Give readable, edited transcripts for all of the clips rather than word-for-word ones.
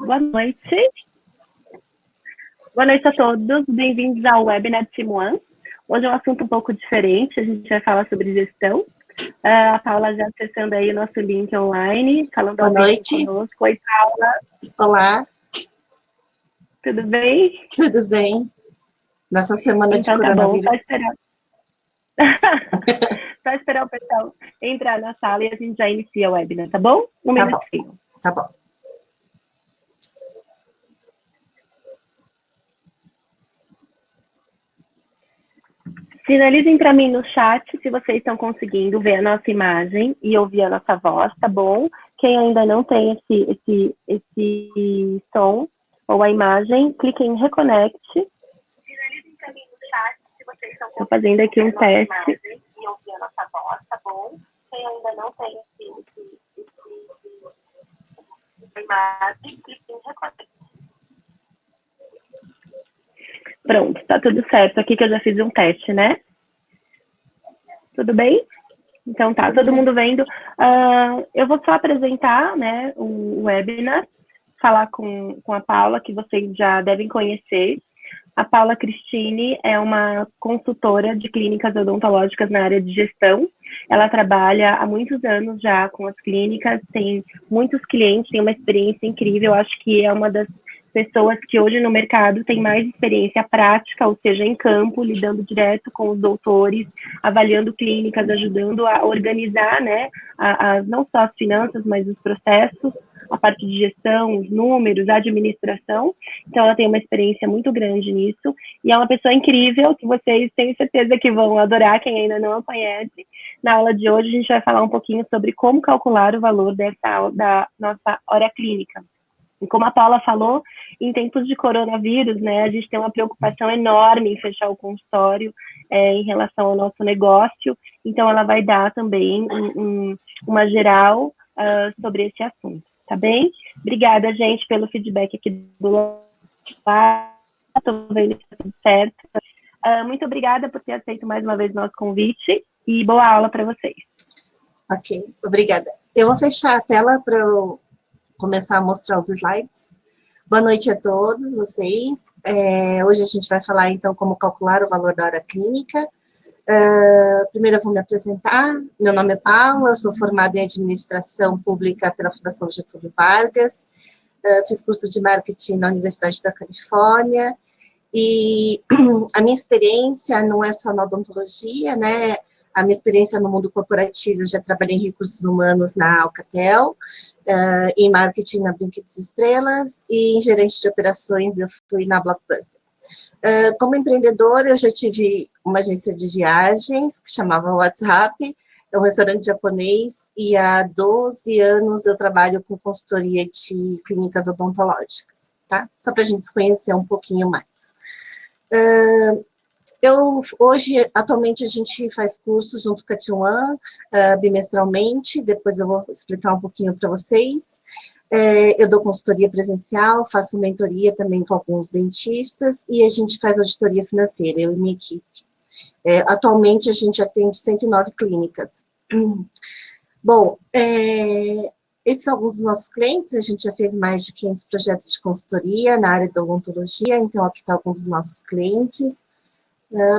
Boa noite. Boa noite a todos. Bem-vindos ao webinar de Simuan. Hoje é um assunto um pouco diferente. A gente vai falar sobre gestão. A Paula já acessando aí o nosso link online, falando ao vivo conosco. Oi, Paula. Olá. Tudo bem? Tudo bem. Nessa semana de coronavírus. Tá bom, só esperar o pessoal entrar na sala e a gente já inicia o webinar, tá bom? Um minutinho. Tá bom. Finalizem para mim no chat se vocês estão conseguindo ver a nossa imagem e ouvir a nossa voz, tá bom? Quem ainda não tem esse som ou a imagem, clique em Reconnect. Finalizem para mim no chat se vocês estão conseguindo. Estou fazendo aqui um teste. E ouvir a nossa voz, tá bom? Quem ainda não tem essa imagem, clique em Reconnect. Pronto, tá tudo certo aqui que eu já fiz um teste, né? Tudo bem? Então tá, todo mundo vendo. Eu vou só apresentar, né, o webinar, falar com a Paula, que vocês já devem conhecer. A Paula Cristine é uma consultora de clínicas odontológicas na área de gestão. Ela trabalha há muitos anos já com as clínicas, tem muitos clientes, tem uma experiência incrível. Acho que é uma das pessoas que hoje no mercado tem mais experiência prática, ou seja, em campo, lidando direto com os doutores, avaliando clínicas, ajudando a organizar, né, não só as finanças, mas os processos, a parte de gestão, os números, a administração. Então, ela tem uma experiência muito grande nisso, e é uma pessoa incrível, que vocês têm certeza que vão adorar, quem ainda não a conhece. Na aula de hoje, a gente vai falar um pouquinho sobre como calcular o valor da nossa hora clínica. E como a Paula falou, em tempos de coronavírus, né, a gente tem uma preocupação enorme em fechar o consultório em relação ao nosso negócio. Então, ela vai dar também uma geral sobre esse assunto, tá bem? Obrigada, gente, pelo feedback aqui do lado. Estou vendo que está tudo certo. Muito obrigada por ter aceito mais uma vez o nosso convite e boa aula para vocês. Ok, obrigada. Eu vou fechar a tela para eu começar a mostrar os slides. Boa noite a todos vocês. Hoje a gente vai falar, então, como calcular o valor da hora clínica. Primeiro eu vou me apresentar. Meu nome é Paula, eu sou formada em Administração Pública pela Fundação Getúlio Vargas. Fiz curso de Marketing na Universidade da Califórnia. E a minha experiência não é só na odontologia, né? A minha experiência no mundo corporativo, eu já trabalhei em recursos humanos na Alcatel, em marketing na Brinquedos Estrelas, e em gerente de operações eu fui na Blockbuster. Como empreendedora, eu já tive uma agência de viagens, que chamava WhatsApp, é um restaurante japonês, e há 12 anos eu trabalho com consultoria de clínicas odontológicas, tá? Só para a gente se conhecer um pouquinho mais. Hoje, atualmente, a gente faz cursos junto com a T1, bimestralmente, depois eu vou explicar um pouquinho para vocês. Eu dou consultoria presencial, faço mentoria também com alguns dentistas, e a gente faz auditoria financeira, eu e minha equipe. Atualmente, a gente atende 109 clínicas. Bom, esses são alguns dos nossos clientes, a gente já fez mais de 500 projetos de consultoria na área da odontologia, então aqui está alguns dos nossos clientes.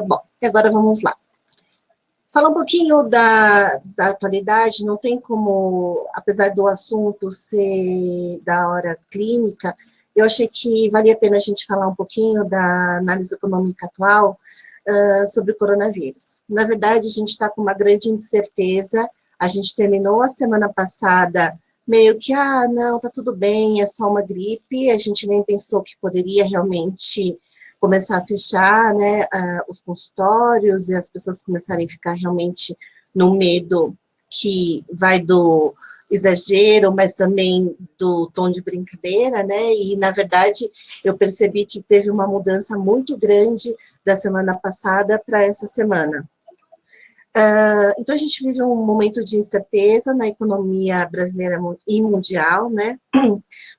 Bom, agora vamos lá. Falar um pouquinho da atualidade, não tem como, apesar do assunto ser da hora clínica, eu achei que valia a pena a gente falar um pouquinho da análise econômica atual sobre o coronavírus. Na verdade, a gente está com uma grande incerteza, a gente terminou a semana passada meio que, não, tá tudo bem, é só uma gripe, a gente nem pensou que poderia realmente começar a fechar, né, os consultórios e as pessoas começarem a ficar realmente no medo que vai do exagero, mas também do tom de brincadeira, né, e na verdade eu percebi que teve uma mudança muito grande da semana passada para essa semana. Então, a gente vive um momento de incerteza na economia brasileira e mundial, né?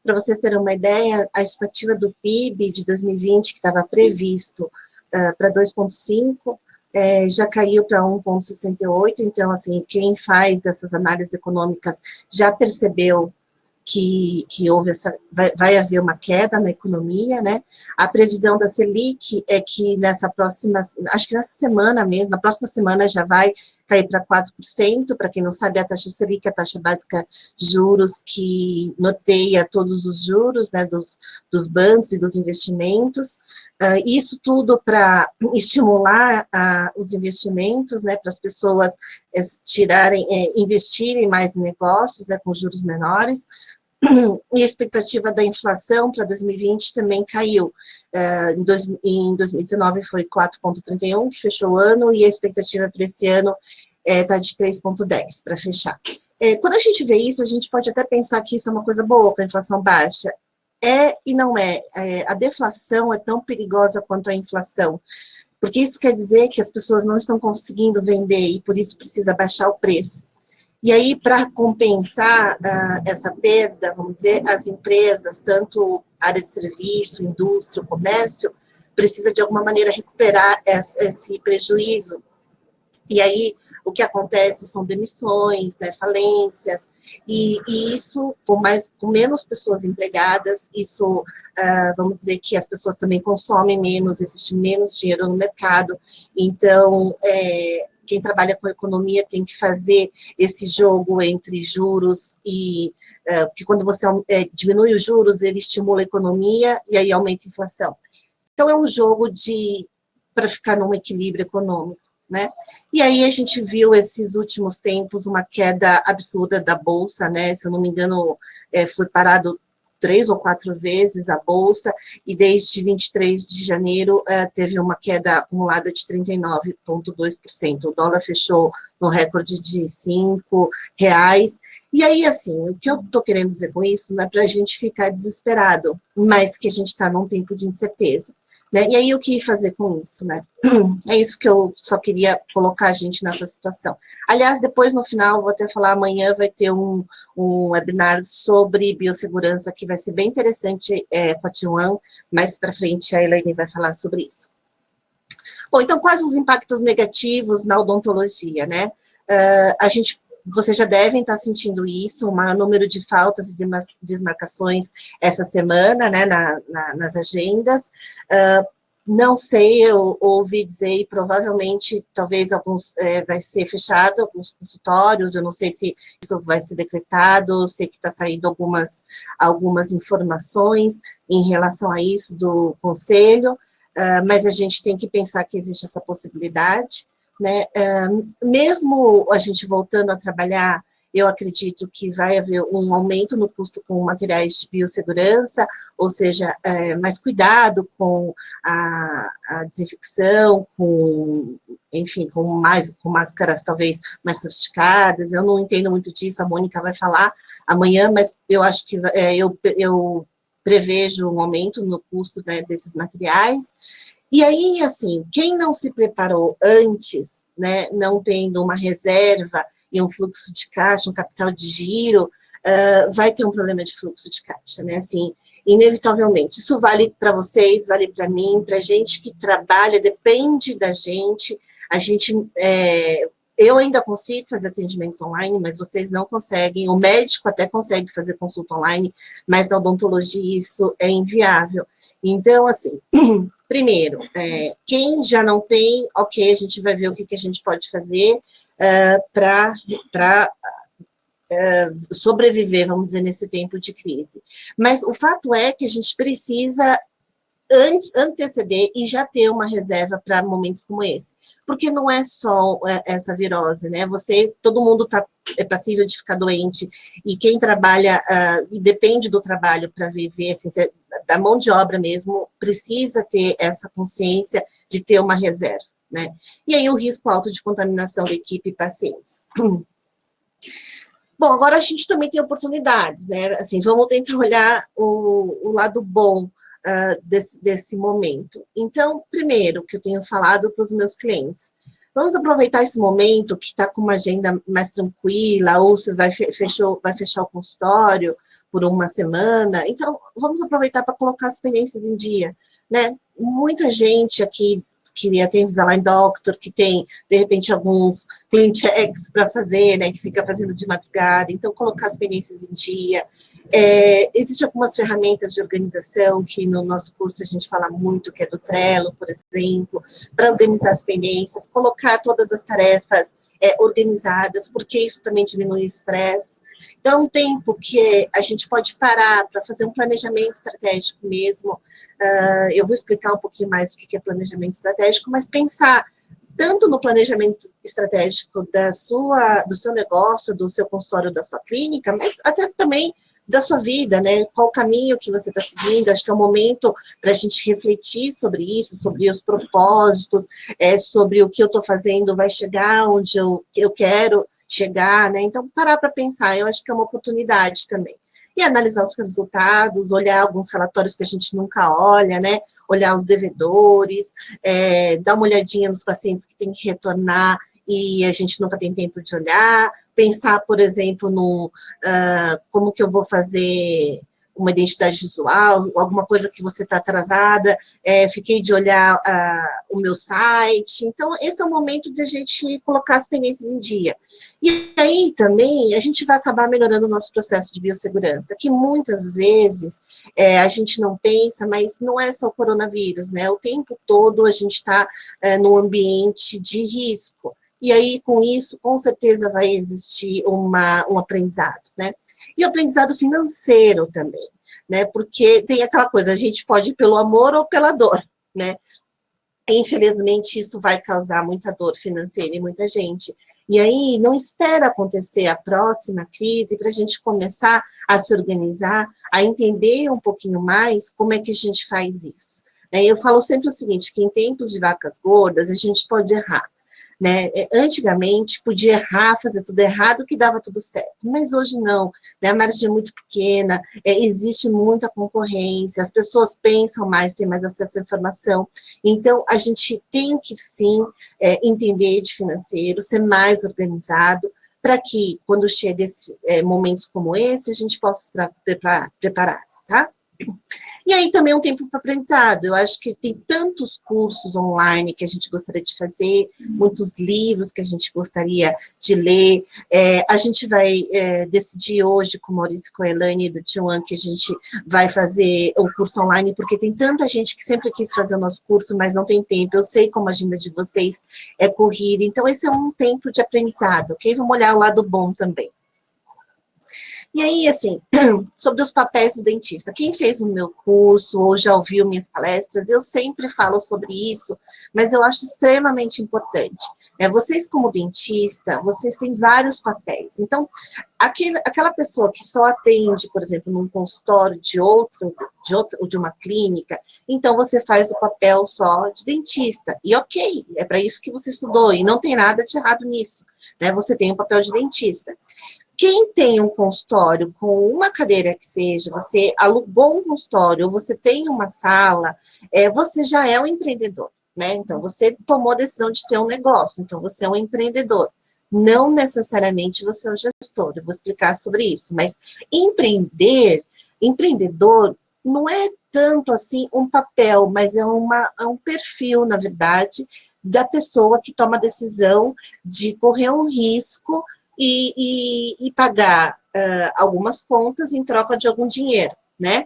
Para vocês terem uma ideia, a estimativa do PIB de 2020, que estava previsto para 2,5, já caiu para 1,68, então, assim, quem faz essas análises econômicas já percebeu que houve vai haver uma queda na economia, né? A previsão da Selic é que acho que nessa semana mesmo, na próxima semana já vai cair para 4%. Para quem não sabe, a taxa Selic é a taxa básica de juros que norteia todos os juros, né, dos bancos e dos investimentos. Isso tudo para estimular os investimentos, né, para as pessoas investirem mais em negócios, né, com juros menores. E a expectativa da inflação para 2020 também caiu. Em 2019 foi 4,31, que fechou o ano, e a expectativa para esse ano está de 3,10 para fechar. Quando a gente vê isso, a gente pode até pensar que isso é uma coisa boa, com a inflação baixa. É e não é. A deflação é tão perigosa quanto a inflação, porque isso quer dizer que as pessoas não estão conseguindo vender e por isso precisa baixar o preço. E aí, para compensar essa perda, vamos dizer, as empresas, tanto área de serviço, indústria, comércio, precisa de alguma maneira recuperar esse prejuízo. E aí, o que acontece são demissões, né, falências, e isso, com menos pessoas empregadas, isso, vamos dizer que as pessoas também consomem menos, existe menos dinheiro no mercado, então, quem trabalha com economia tem que fazer esse jogo entre juros e... porque quando você diminui os juros, ele estimula a economia e aí aumenta a inflação. Então, é um jogo para ficar num equilíbrio econômico, né? E aí a gente viu esses últimos tempos uma queda absurda da Bolsa, né? Se eu não me engano, foi parado 3 ou 4 vezes a Bolsa, e desde 23 de janeiro teve uma queda acumulada de 39,2%. O dólar fechou no recorde de R$5. E aí, assim, o que eu estou querendo dizer com isso não é para a gente ficar desesperado, mas que a gente está num tempo de incerteza. Né? E aí, o que fazer com isso, né? É isso que eu só queria colocar a gente nessa situação. Aliás, depois, no final, vou até falar, amanhã vai ter um webinar sobre biossegurança, que vai ser bem interessante com a T1, mais para frente a Elaine vai falar sobre isso. Bom, então, quais os impactos negativos na odontologia, né? Vocês já devem estar sentindo isso, o maior número de faltas e desmarcações essa semana, né, nas agendas. Não sei, eu ouvi dizer, e provavelmente, talvez alguns vai ser fechado, alguns consultórios, eu não sei se isso vai ser decretado, eu sei que está saindo algumas informações em relação a isso do conselho, mas a gente tem que pensar que existe essa possibilidade, né? Mesmo a gente voltando a trabalhar, eu acredito que vai haver um aumento no custo com materiais de biossegurança, ou seja, mais cuidado com a desinfecção, enfim, com máscaras talvez mais sofisticadas. Eu não entendo muito disso, a Mônica vai falar amanhã, mas eu acho que eu prevejo um aumento no custo, né, desses materiais. E aí, assim, quem não se preparou antes, né, não tendo uma reserva e um fluxo de caixa, um capital de giro, vai ter um problema de fluxo de caixa, né, assim, inevitavelmente. Isso vale para vocês, vale para mim, para gente que trabalha, depende da gente, eu ainda consigo fazer atendimentos online, mas vocês não conseguem, o médico até consegue fazer consulta online, mas na odontologia isso é inviável. Então, assim, primeiro, quem já não tem, ok, a gente vai ver o que a gente pode fazer para sobreviver, vamos dizer, nesse tempo de crise. Mas o fato é que a gente precisa anteceder e já ter uma reserva para momentos como esse. Porque não é só essa virose, né? Todo mundo é passível de ficar doente, e quem trabalha e depende do trabalho para viver, assim, da mão de obra mesmo, precisa ter essa consciência de ter uma reserva, né? E aí o risco alto de contaminação da equipe e pacientes. Bom, agora a gente também tem oportunidades, né? Assim, vamos tentar olhar o lado bom desse momento. Então, primeiro, que eu tenho falado para os meus clientes, vamos aproveitar esse momento que está com uma agenda mais tranquila, ou você vai fechar o consultório por uma semana, então, vamos aproveitar para colocar as experiências em dia, né? Muita gente aqui que tem Invisalign Doctor, que tem, de repente, alguns tem checks para fazer, né, que fica fazendo de madrugada, então colocar as pendências em dia. Existem algumas ferramentas de organização que no nosso curso a gente fala muito, que é do Trello, por exemplo, para organizar as pendências, colocar todas as tarefas organizadas, porque isso também diminui o estresse. Então, é um tempo que a gente pode parar para fazer um planejamento estratégico mesmo. Eu vou explicar um pouquinho mais o que é planejamento estratégico, mas pensar tanto no planejamento estratégico do seu negócio, do seu consultório, da sua clínica, mas até também da sua vida, né? Qual o caminho que você está seguindo? Acho que é o momento para a gente refletir sobre isso, sobre os propósitos, sobre o que eu estou fazendo vai chegar onde eu quero chegar, né? Então, parar para pensar, eu acho que é uma oportunidade também. E analisar os resultados, olhar alguns relatórios que a gente nunca olha, né? Olhar os devedores, dar uma olhadinha nos pacientes que tem que retornar e a gente nunca tem tempo de olhar, pensar, por exemplo, no como que eu vou fazer uma identidade visual, alguma coisa que você está atrasada, fiquei de olhar o meu site. Então, esse é o momento de a gente colocar as pendências em dia. E aí, também, a gente vai acabar melhorando o nosso processo de biossegurança, que muitas vezes a gente não pensa, mas não é só o coronavírus, né? O tempo todo a gente está num ambiente de risco. E aí, com isso, com certeza vai existir um aprendizado, né? E o aprendizado financeiro também, né? Porque tem aquela coisa, a gente pode ir pelo amor ou pela dor, né? Infelizmente, isso vai causar muita dor financeira em muita gente. E aí, não espera acontecer a próxima crise para a gente começar a se organizar, a entender um pouquinho mais como é que a gente faz isso. Eu falo sempre o seguinte, que em tempos de vacas gordas, a gente pode errar. Né? Antigamente, podia errar, fazer tudo errado, que dava tudo certo, mas hoje não, né? A margem é muito pequena, existe muita concorrência, as pessoas pensam mais, têm mais acesso à informação, então a gente tem que sim entender de financeiro, ser mais organizado, para que quando chega momentos como esse, a gente possa estar preparado, tá? E aí também um tempo para aprendizado, eu acho que tem tantos cursos online que a gente gostaria de fazer, muitos livros que a gente gostaria de ler, a gente vai decidir hoje com o Maurício e com a Elaine da T1 que a gente vai fazer um curso online, porque tem tanta gente que sempre quis fazer o nosso curso, mas não tem tempo, eu sei como a agenda de vocês é corrida, então esse é um tempo de aprendizado, ok? Vamos olhar o lado bom também. E aí, assim, sobre os papéis do dentista, quem fez o meu curso ou já ouviu minhas palestras, eu sempre falo sobre isso, mas eu acho extremamente importante. Vocês, como dentista, vocês têm vários papéis. Então, aquela pessoa que só atende, por exemplo, num consultório de uma clínica, então você faz o papel só de dentista. E ok, é para isso que você estudou, e não tem nada de errado nisso. Você tem o papel de dentista. Quem tem um consultório com uma cadeira que seja, você alugou um consultório, ou você tem uma sala, você já é um empreendedor, né? Então, você tomou a decisão de ter um negócio, então você é um empreendedor. Não necessariamente você é um gestor, eu vou explicar sobre isso, mas empreendedor, não é tanto assim um papel, mas é um perfil, na verdade, da pessoa que toma a decisão de correr um risco e pagar algumas contas em troca de algum dinheiro, né?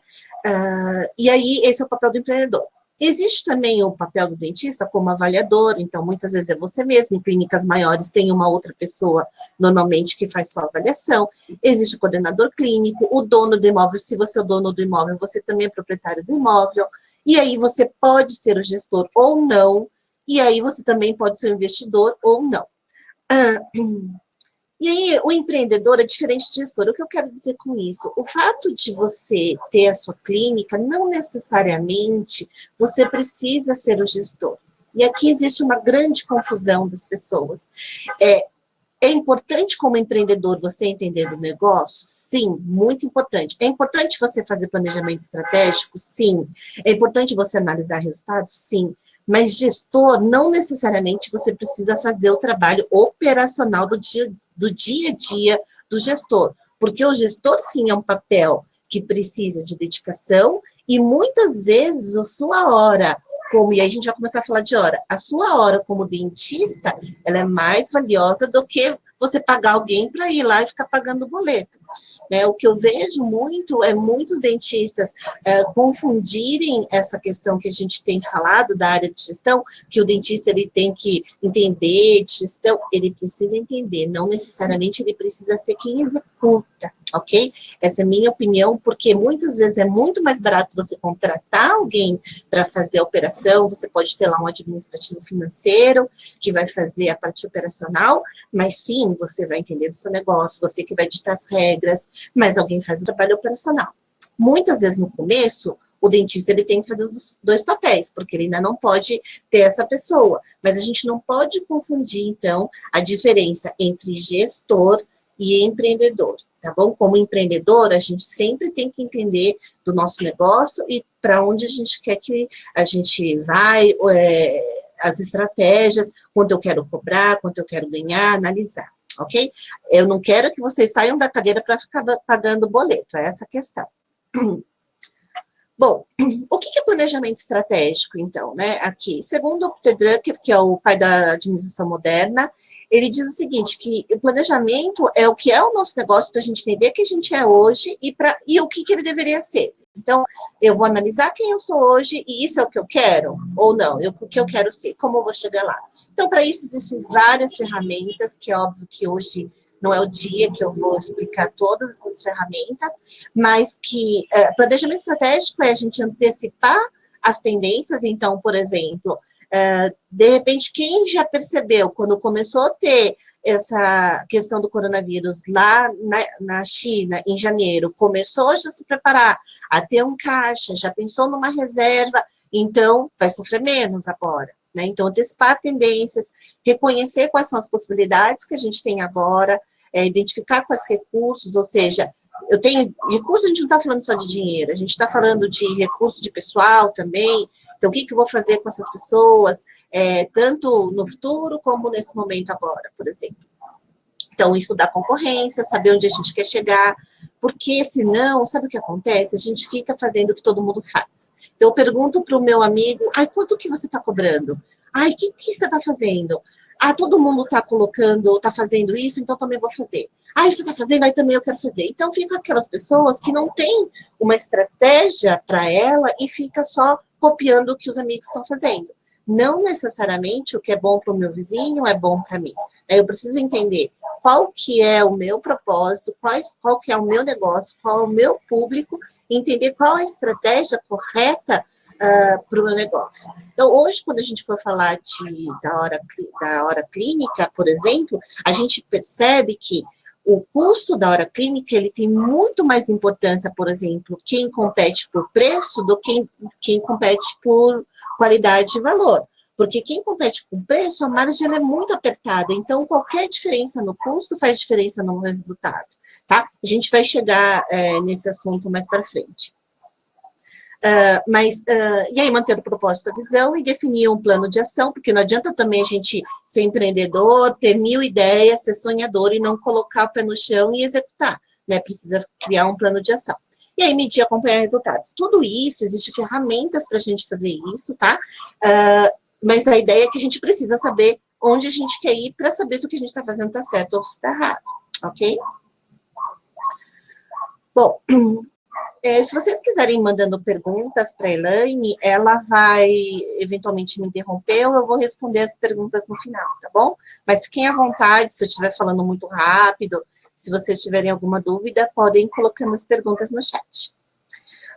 E aí, esse é o papel do empreendedor. Existe também o papel do dentista como avaliador, então, muitas vezes é você mesmo, em clínicas maiores tem uma outra pessoa, normalmente, que faz só avaliação. Existe o coordenador clínico, o dono do imóvel, se você é o dono do imóvel, você também é proprietário do imóvel, e aí você pode ser o gestor ou não, e aí você também pode ser o investidor ou não. E aí, o empreendedor é diferente de gestor. O que eu quero dizer com isso? O fato de você ter a sua clínica, não necessariamente você precisa ser o gestor. E aqui existe uma grande confusão das pessoas. É importante como empreendedor você entender do negócio? Sim, muito importante. É importante você fazer planejamento estratégico? Sim. É importante você analisar resultados? Sim. Mas gestor, não necessariamente você precisa fazer o trabalho operacional do dia a dia do gestor. Porque o gestor, sim, é um papel que precisa de dedicação e muitas vezes a sua hora E aí a gente vai começar a falar de hora. A sua hora como dentista, ela é mais valiosa do que você pagar alguém para ir lá e ficar pagando o boleto. Né? O que eu vejo muito é muitos dentistas confundirem essa questão que a gente tem falado da área de gestão, que o dentista ele tem que entender de gestão, ele precisa entender, não necessariamente ele precisa ser quem executa, ok? Essa é a minha opinião, porque muitas vezes é muito mais barato você contratar alguém para fazer a operação, você pode ter lá um administrativo financeiro que vai fazer a parte operacional, mas sim, você vai entender do seu negócio, você que vai ditar as regras, mas alguém faz o trabalho operacional. Muitas vezes no começo, o dentista ele tem que fazer os dois papéis, porque ele ainda não pode ter essa pessoa. Mas a gente não pode confundir, então, a diferença entre gestor e empreendedor, tá bom? Como empreendedor, a gente sempre tem que entender do nosso negócio e para onde a gente quer que a gente vai, as estratégias, quanto eu quero cobrar, quanto eu quero ganhar, analisar. Ok? Eu não quero que vocês saiam da cadeira para ficar pagando boleto, é essa a questão. Bom, o que é planejamento estratégico, então, né? Aqui, segundo o Peter Drucker, que é o pai da administração moderna, ele diz o seguinte, que o planejamento é o que é o nosso negócio, da gente entender quem a gente é hoje e o que ele deveria ser. Então, eu vou analisar quem eu sou hoje e isso é o que eu quero, ou não, o que eu quero ser, como eu vou chegar lá. Então, para isso, existem várias ferramentas, que é óbvio que hoje não é o dia que eu vou explicar todas as ferramentas, mas que planejamento estratégico é a gente antecipar as tendências. Então, por exemplo, de repente, quem já percebeu, quando começou a ter essa questão do coronavírus lá na China, em janeiro, começou já a se preparar a ter um caixa, já pensou numa reserva, então vai sofrer menos agora. Né? Então, antecipar tendências, reconhecer quais são as possibilidades que a gente tem agora, identificar quais recursos, ou seja, eu tenho recursos, a gente não está falando só de dinheiro, a gente está falando de recurso de pessoal também, então o que eu vou fazer com essas pessoas, tanto no futuro como nesse momento agora, por exemplo. Então, estudar concorrência, saber onde a gente quer chegar, porque senão, sabe o que acontece? A gente fica fazendo o que todo mundo faz. Eu pergunto para o meu amigo, quanto que você está cobrando? O que você está fazendo? Todo mundo está colocando, está fazendo isso, então também vou fazer. Você está fazendo, aí também eu quero fazer. Então, fica aquelas pessoas que não têm uma estratégia para ela e fica só copiando o que os amigos estão fazendo. Não necessariamente o que é bom para o meu vizinho é bom para mim. Eu preciso entender qual que é o meu propósito, qual que é o meu negócio, qual é o meu público, entender qual é a estratégia correta para o meu negócio. Então, hoje, quando a gente for falar da hora clínica, por exemplo, a gente percebe que o custo da hora clínica, ele tem muito mais importância, por exemplo, quem compete por preço do que quem compete por qualidade e valor. Porque quem compete com preço, a margem é muito apertada, então qualquer diferença no custo faz diferença no resultado, tá? A gente vai chegar nesse assunto mais para frente. E aí manter o propósito da visão e definir um plano de ação, porque não adianta também a gente ser empreendedor, ter 1000 ideias, ser sonhador e não colocar o pé no chão e executar, né? Precisa criar um plano de ação. E aí medir e acompanhar resultados. Tudo isso, existem ferramentas para a gente fazer isso, tá? Mas a ideia é que a gente precisa saber onde a gente quer ir para saber se o que a gente está fazendo está certo ou se está errado, ok? Bom, se vocês quiserem mandando perguntas para a Elaine, ela vai eventualmente me interromper ou eu vou responder as perguntas no final, tá bom? Mas fiquem à vontade, se eu estiver falando muito rápido, se vocês tiverem alguma dúvida, podem ir colocando as perguntas no chat.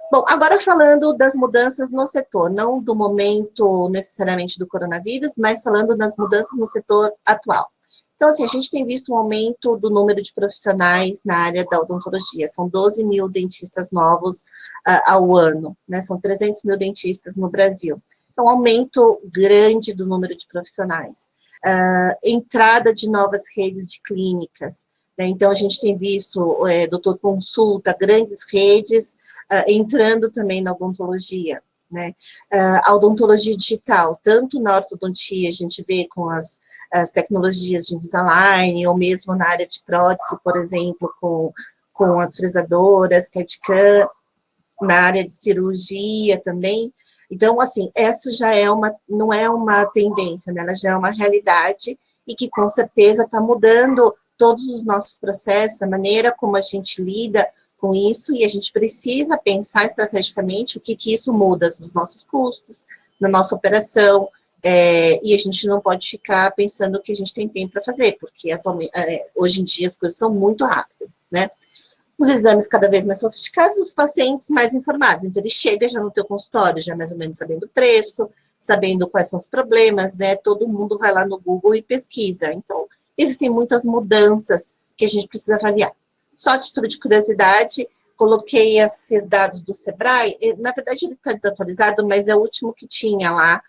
Bom, agora falando das mudanças no setor, não do momento necessariamente do coronavírus, mas falando das mudanças no setor atual. Então, assim, a gente tem visto um aumento do número de profissionais na área da odontologia. São 12 mil dentistas novos ao ano, né? São 300 mil dentistas no Brasil. Então, um aumento grande do número de profissionais. Entrada de novas redes de clínicas, né? Então, a gente tem visto doutor consulta, grandes redes entrando também na odontologia, né? A odontologia digital, tanto na ortodontia, a gente vê com as tecnologias de Invisalign, ou mesmo na área de prótese, por exemplo, com as fresadoras, CAD/CAM, na área de cirurgia também, Então, assim, essa já é não é uma tendência, né? Ela já é uma realidade e que, com certeza, está mudando todos os nossos processos, a maneira como a gente lida com isso, e a gente precisa pensar estrategicamente o que isso muda nos nossos custos, na nossa operação, e a gente não pode ficar pensando que a gente tem tempo para fazer, porque atualmente, hoje em dia as coisas são muito rápidas, né? Os exames cada vez mais sofisticados, os pacientes mais informados. Então, ele chega já no teu consultório, já mais ou menos sabendo o preço, sabendo quais são os problemas, né? Todo mundo vai lá no Google e pesquisa. Então, existem muitas mudanças que a gente precisa avaliar. Só a título de curiosidade, coloquei esses dados do Sebrae. Na verdade, ele está desatualizado, mas é o último que tinha lá.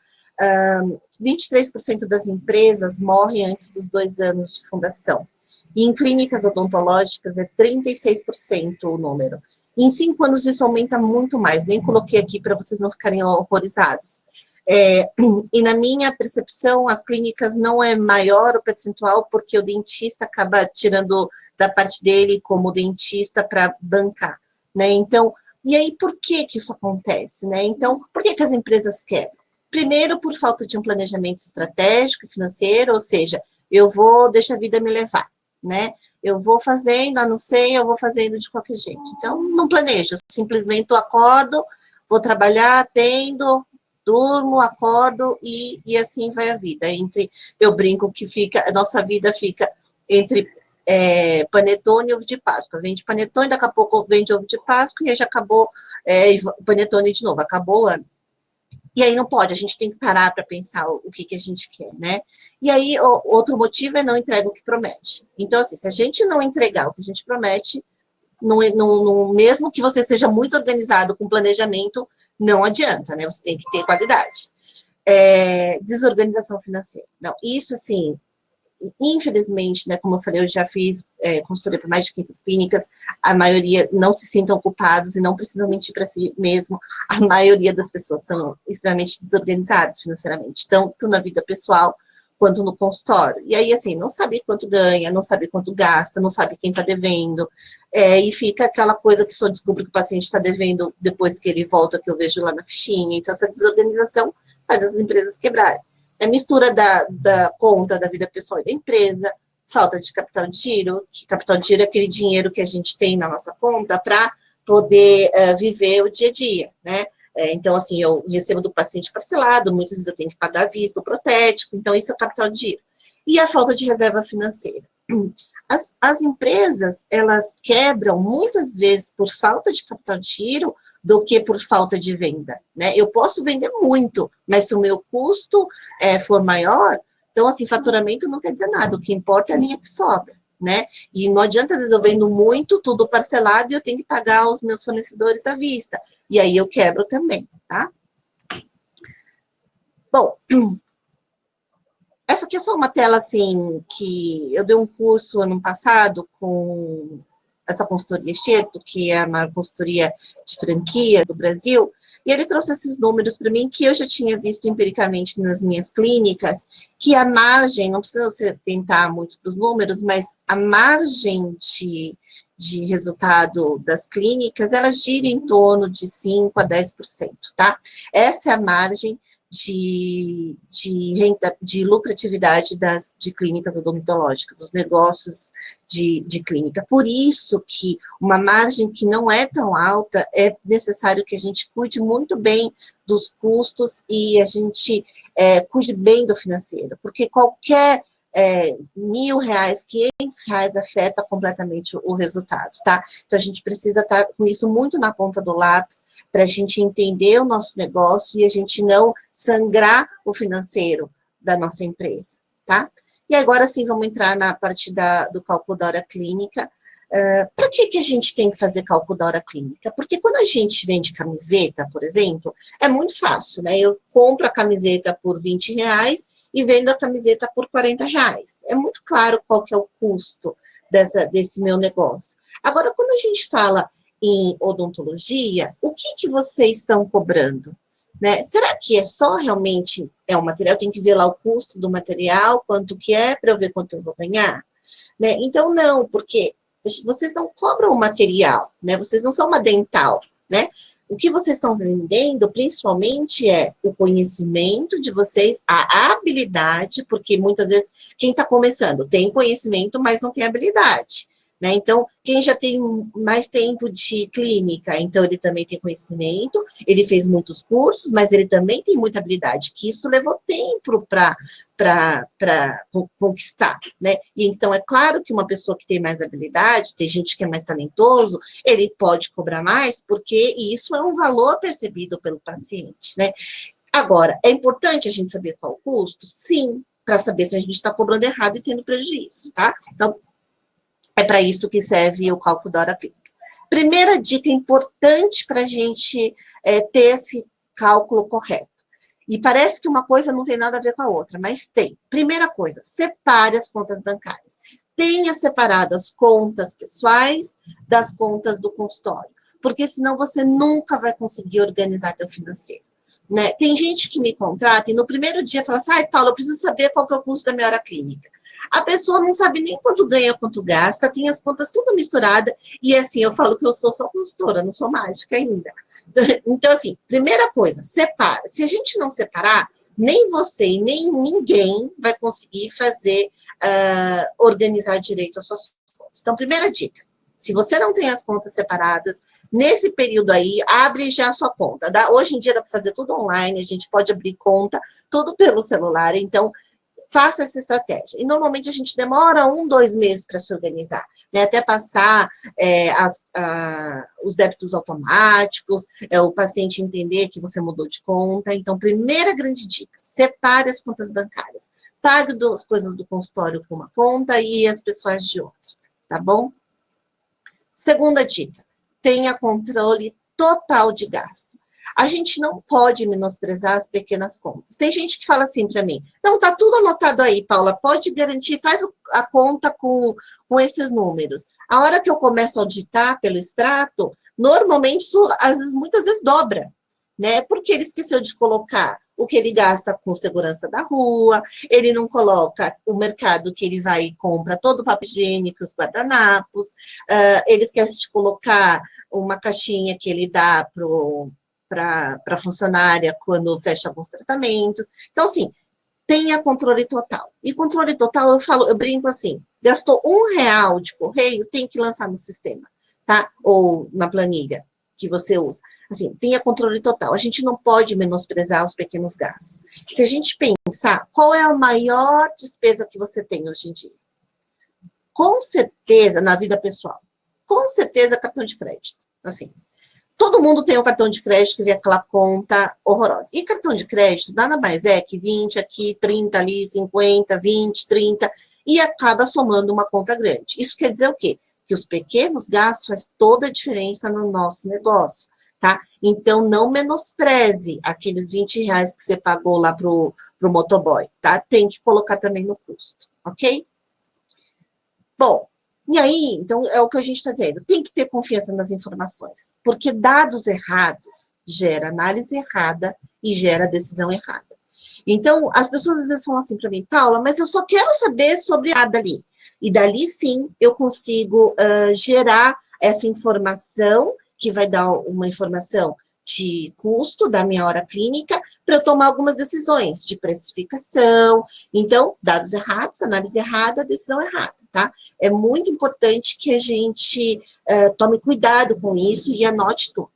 23% das empresas morrem antes dos 2 anos de fundação. E em clínicas odontológicas é 36% o número. E em 5 anos isso aumenta muito mais, nem coloquei aqui para vocês não ficarem horrorizados. E na minha percepção, as clínicas não é maior o percentual, porque o dentista acaba tirando da parte dele como dentista para bancar, né? Então, e aí por que isso acontece, né? Então, por que as empresas quebram? Primeiro, por falta de um planejamento estratégico e financeiro, ou seja, eu vou deixar a vida me levar, né? Eu vou fazendo, não sei, eu vou fazendo de qualquer jeito. Então, não planejo, simplesmente eu acordo, vou trabalhar, atendo, durmo, acordo e assim vai a vida. Eu brinco que a nossa vida fica entre panetone e ovo de Páscoa. Vende panetone, daqui a pouco vende ovo de Páscoa e aí já acabou panetone de novo, acabou o ano. E aí não pode, a gente tem que parar para pensar o que a gente quer, né? E aí, outro motivo é não entrega o que promete. Então, assim, se a gente não entregar o que a gente promete, mesmo que você seja muito organizado com planejamento, não adianta, né? Você tem que ter qualidade. Desorganização financeira. Não, isso, assim, infelizmente, né, como eu falei, eu já fiz consultoria para mais de 500 clínicas, a maioria não se sintam culpados e não precisam mentir para si mesmo, a maioria das pessoas são extremamente desorganizadas financeiramente, tanto na vida pessoal quanto no consultório. E aí, assim, não sabe quanto ganha, não sabe quanto gasta, não sabe quem está devendo, e fica aquela coisa que só descobre que o paciente está devendo depois que ele volta, que eu vejo lá na fichinha. Então, essa desorganização faz as empresas quebrarem. A mistura da conta da vida pessoal e da empresa, falta de capital de giro, que capital de giro é aquele dinheiro que a gente tem na nossa conta para poder viver o dia a dia, né? Então, assim, eu recebo do paciente parcelado, muitas vezes eu tenho que pagar à vista, o protético, então isso é o capital de giro. E a falta de reserva financeira. As empresas, elas quebram muitas vezes por falta de capital de giro, do que por falta de venda, né? Eu posso vender muito, mas se o meu custo for maior, então, assim, faturamento não quer dizer nada, o que importa é a linha que sobra, né? E não adianta, às vezes, eu vendo muito, tudo parcelado, e eu tenho que pagar os meus fornecedores à vista, e aí eu quebro também, tá? Bom, essa aqui é só uma tela, assim, que eu dei um curso ano passado com essa consultoria Cheto, que é uma consultoria de franquia do Brasil, e ele trouxe esses números para mim, que eu já tinha visto empiricamente nas minhas clínicas, que a margem, não precisa você tentar muito dos números, mas a margem de resultado das clínicas, ela gira em torno de 5% a 10%, tá? Essa é a margem de lucratividade de clínicas odontológicas, dos negócios de clínica. Por isso que uma margem que não é tão alta, é necessário que a gente cuide muito bem dos custos e a gente cuide bem do financeiro, porque qualquer R$1.000, R$500 afeta completamente o resultado, tá? Então, a gente precisa estar com isso muito na ponta do lápis, para a gente entender o nosso negócio e a gente não sangrar o financeiro da nossa empresa, tá? E agora sim, vamos entrar na parte do cálculo da hora clínica. Para que a gente tem que fazer cálculo da hora clínica? Porque quando a gente vende camiseta, por exemplo, é muito fácil, né? Eu compro a camiseta por R$20 e vendo a camiseta por R$40. É muito claro qual que é o custo desse meu negócio. Agora, quando a gente fala em odontologia, o que vocês estão cobrando? Né? Será que é só realmente o material? Tem que ver lá o custo do material, quanto que é, para eu ver quanto eu vou ganhar? Né? Então, não, porque vocês não cobram o material, né? Vocês não são uma dental, né? O que vocês estão vendendo, principalmente, é o conhecimento de vocês, a habilidade, porque muitas vezes quem está começando tem conhecimento, mas não tem habilidade, né? Então, quem já tem mais tempo de clínica, então ele também tem conhecimento, ele fez muitos cursos, mas ele também tem muita habilidade, que isso levou tempo para conquistar, né? E então, é claro que uma pessoa que tem mais habilidade, tem gente que é mais talentoso, ele pode cobrar mais, porque isso é um valor percebido pelo paciente, né? Agora, é importante a gente saber qual o custo? Sim, para saber se a gente está cobrando errado e tendo prejuízo, tá? Então, é para isso que serve o cálculo da hora clínica. Primeira dica importante para a gente ter esse cálculo correto. E parece que uma coisa não tem nada a ver com a outra, mas tem. Primeira coisa, separe as contas bancárias. Tenha separado as contas pessoais das contas do consultório, porque senão você nunca vai conseguir organizar seu financeiro. Né? Tem gente que me contrata e no primeiro dia fala assim, ai, Paula, eu preciso saber qual que é o custo da minha hora clínica. A pessoa não sabe nem quanto ganha, quanto gasta, tem as contas tudo misturada, e assim, eu falo que eu sou só consultora, não sou mágica ainda. Então, assim, primeira coisa, separa. Se a gente não separar, nem você e nem ninguém vai conseguir fazer, organizar direito as suas contas. Então, primeira dica, se você não tem as contas separadas, nesse período aí, abre já a sua conta. Hoje em dia dá para fazer tudo online, a gente pode abrir conta, tudo pelo celular, então faça essa estratégia. E normalmente a gente demora 1, 2 meses para se organizar, né? Até passar os débitos automáticos, o paciente entender que você mudou de conta. Então, primeira grande dica, separe as contas bancárias. Pague as coisas do consultório com uma conta e as pessoais de outra, tá bom? Segunda dica, tenha controle total de gasto. A gente não pode menosprezar as pequenas contas. Tem gente que fala assim para mim, não, tá tudo anotado aí, Paula, pode garantir, faz a conta com esses números. A hora que eu começo a auditar pelo extrato, normalmente isso, muitas vezes dobra, né? Porque ele esqueceu de colocar o que ele gasta com segurança da rua, ele não coloca o mercado que ele vai e compra todo o papel higiênico, os guardanapos, ele esquece de colocar uma caixinha que ele dá para a funcionária quando fecha alguns tratamentos. Então, assim, tenha controle total. E controle total, eu brinco assim, gastou R$1 de correio, tem que lançar no sistema, tá? Ou na planilha que você usa. Assim, tenha controle total. A gente não pode menosprezar os pequenos gastos. Se a gente pensar, qual é a maior despesa que você tem hoje em dia? Com certeza, na vida pessoal, com certeza cartão de crédito. Assim, todo mundo tem um cartão de crédito que vem aquela conta horrorosa. E cartão de crédito nada mais é que 20 aqui, 30 ali, 50, 20, 30, e acaba somando uma conta grande. Isso quer dizer o quê? Que os pequenos gastos fazem toda a diferença no nosso negócio, tá? Então, não menospreze aqueles R$20 que você pagou lá pro motoboy, tá? Tem que colocar também no custo, ok? Bom, e aí, então, é o que a gente está dizendo, tem que ter confiança nas informações, porque dados errados gera análise errada e gera decisão errada. Então, as pessoas às vezes falam assim para mim, Paula, mas eu só quero saber sobre a dali. E dali, sim, eu consigo gerar essa informação, que vai dar uma informação de custo da minha hora clínica, para eu tomar algumas decisões de precificação. Então, dados errados, análise errada, decisão errada, tá? É muito importante que a gente tome cuidado com isso e anote tudo.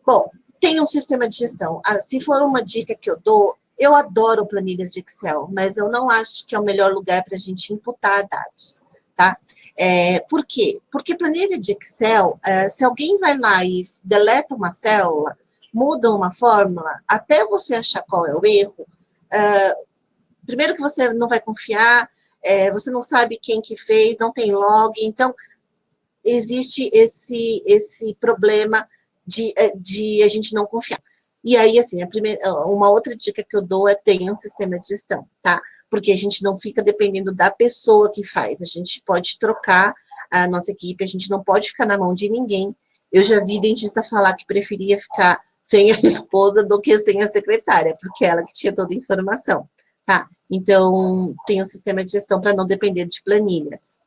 Bom, tem um sistema de gestão. Se for uma dica que eu dou, eu adoro planilhas de Excel, mas eu não acho que é o melhor lugar para a gente imputar dados, tá? Por quê? Porque planilha de Excel, se alguém vai lá e deleta uma célula, muda uma fórmula, até você achar qual é o erro, primeiro que você não vai confiar, você não sabe quem que fez, não tem log, então existe esse problema de a gente não confiar. E aí, assim, uma outra dica que eu dou é tenha um sistema de gestão, tá? Porque a gente não fica dependendo da pessoa que faz, a gente pode trocar a nossa equipe, a gente não pode ficar na mão de ninguém. Eu já vi dentista falar que preferia ficar sem a esposa do que sem a secretária, porque ela que tinha toda a informação, tá? Então, tem um sistema de gestão para não depender de planilhas.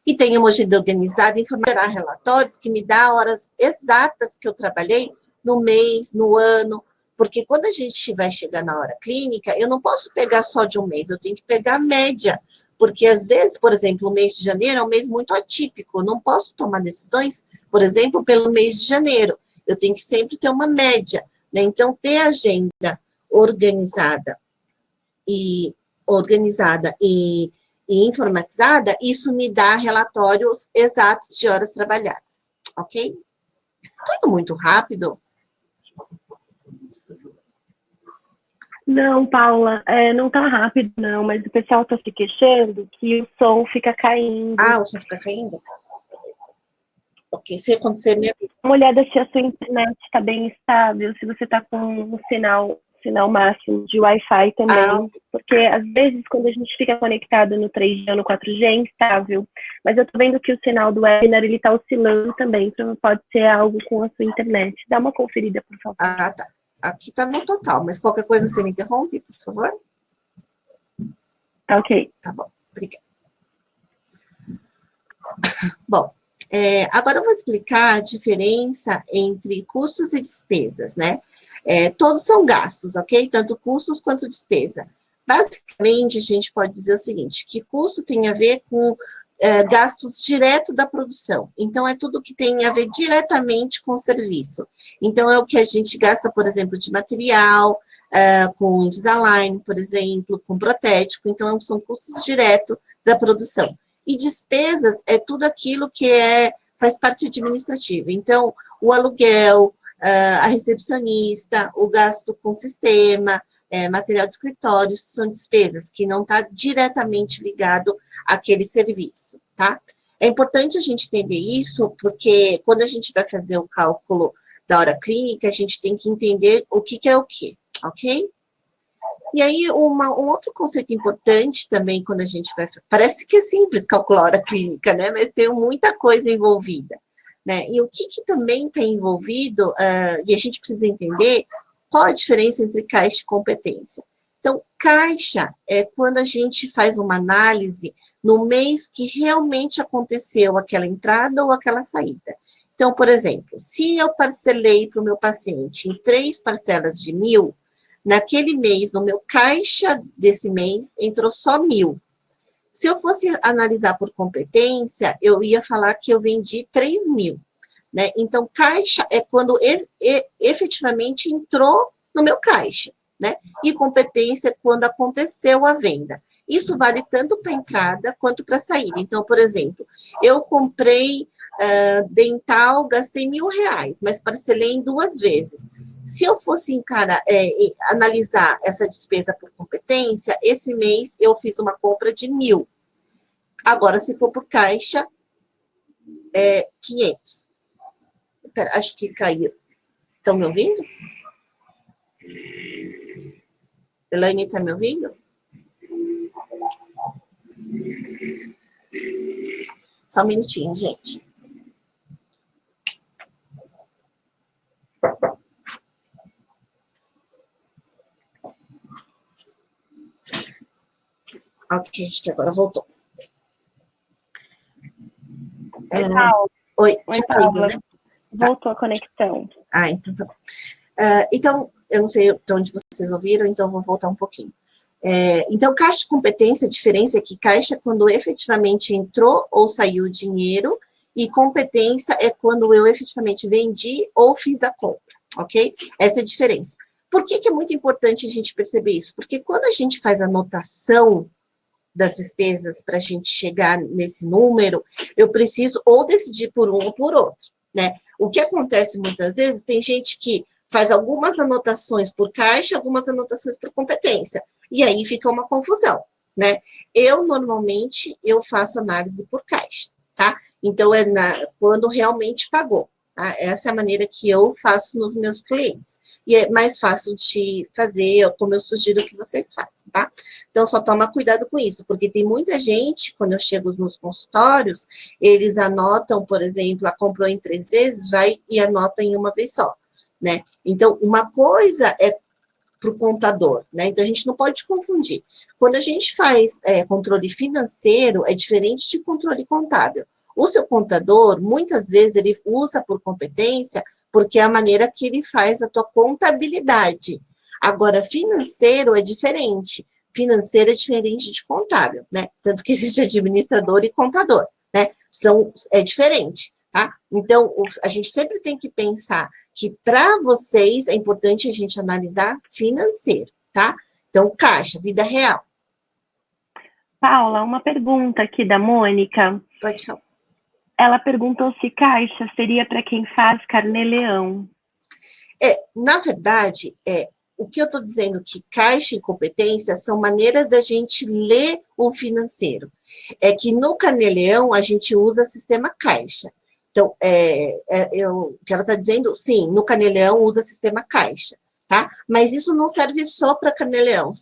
E tem uma agenda organizada em gerar relatórios que me dá horas exatas que eu trabalhei no mês, no ano, porque quando a gente vai chegar na hora clínica, eu não posso pegar só de um mês, eu tenho que pegar a média, porque às vezes, por exemplo, o mês de janeiro é um mês muito atípico, eu não posso tomar decisões, por exemplo, pelo mês de janeiro, eu tenho que sempre ter uma média, né? Então, ter a agenda organizada e informatizada, isso me dá relatórios exatos de horas trabalhadas, ok? Tudo muito rápido. Não, Paula, não tá rápido, não, mas o pessoal tá se queixando que o som fica caindo. Ah, o som fica caindo? Ok, se acontecer, me avisa. Dá uma olhada se a sua internet está bem estável, se você está com um sinal máximo de Wi-Fi também, porque às vezes quando a gente fica conectado no 3G ou no 4G é instável, mas eu tô vendo que o sinal do webinar ele tá oscilando também, então pode ser algo com a sua internet. Dá uma conferida, por favor. Ah, tá. Aqui tá no total, mas qualquer coisa você me interrompe, por favor? Tá ok. Tá bom, obrigada. Bom, agora eu vou explicar a diferença entre custos e despesas, né? Todos são gastos, ok? Tanto custos quanto despesa. Basicamente, a gente pode dizer o seguinte, que custo tem a ver com gastos direto da produção. Então, é tudo que tem a ver diretamente com o serviço. Então, é o que a gente gasta, por exemplo, de material, com Invisalign, por exemplo, com protético. Então, são custos diretos da produção. E despesas é tudo aquilo que faz parte administrativa. Então, o aluguel, a recepcionista, o gasto com sistema, material de escritório, são despesas que não está diretamente ligado àquele serviço, tá? É importante a gente entender isso, porque quando a gente vai fazer o cálculo da hora clínica, a gente tem que entender o que é o que, ok? E aí, um outro conceito importante também, quando a gente vai... Parece que é simples calcular a hora clínica, né? Mas tem muita coisa envolvida, né? E o que também está envolvido, e a gente precisa entender qual a diferença entre caixa e competência. Então, caixa é quando a gente faz uma análise no mês que realmente aconteceu aquela entrada ou aquela saída. Então, por exemplo, se eu parcelei para o meu paciente em 3 parcelas de 1.000, naquele mês, no meu caixa desse mês, entrou só 1.000. Se eu fosse analisar por competência, eu ia falar que eu vendi 3.000, né? Então, caixa é quando efetivamente entrou no meu caixa, né? E competência é quando aconteceu a venda. Isso vale tanto para entrada quanto para saída. Então, por exemplo, eu comprei dental, gastei R$1.000, mas parcelei em 2 vezes. Se eu fosse analisar essa despesa por competência, esse mês eu fiz uma compra de 1.000. Agora, se for por caixa, 500. Pera, acho que caiu. Estão me ouvindo? Elaine, está me ouvindo? Só um minutinho, gente. Ok, acho que agora voltou. Oi, Paula. Né? Voltou a conexão. Ah, então tá bom. Então, eu não sei de onde vocês ouviram, então vou voltar um pouquinho. Então, caixa de competência, a diferença é que caixa é quando efetivamente entrou ou saiu o dinheiro, e competência é quando eu efetivamente vendi ou fiz a compra, ok? Essa é a diferença. Por que é muito importante a gente perceber isso? Porque quando a gente faz a anotação das despesas para a gente chegar nesse número, eu preciso ou decidir por um ou por outro, né? O que acontece muitas vezes, tem gente que faz algumas anotações por caixa, algumas anotações por competência, e aí fica uma confusão, né? Normalmente, eu faço análise por caixa, tá? Então, quando realmente pagou, tá? Essa é a maneira que eu faço nos meus clientes. E é mais fácil de fazer, como eu sugiro que vocês façam, tá? Então, só toma cuidado com isso, porque tem muita gente, quando eu chego nos consultórios, eles anotam, por exemplo, comprou em 3 vezes, vai e anota em uma vez só, né? Então, uma coisa é o contador, né? Então, a gente não pode confundir. Quando a gente faz controle financeiro, é diferente de controle contábil. O seu contador, muitas vezes, ele usa por competência, porque é a maneira que ele faz a tua contabilidade. Agora, financeiro é diferente. Financeiro é diferente de contábil, né? Tanto que existe administrador e contador, né? É diferente, tá? Então, a gente sempre tem que pensar que para vocês é importante a gente analisar financeiro, tá? Então, caixa, vida real. Paula, uma pergunta aqui da Mônica. Pode falar. Ela perguntou se caixa seria para quem faz carnê-leão. Na verdade, o que eu estou dizendo que caixa e competência são maneiras da gente ler o financeiro. É que no carnê-leão a gente usa sistema caixa. Então, o que ela está dizendo, sim, no carnê-leão usa sistema caixa, tá? Mas isso não serve só para carnê-leão,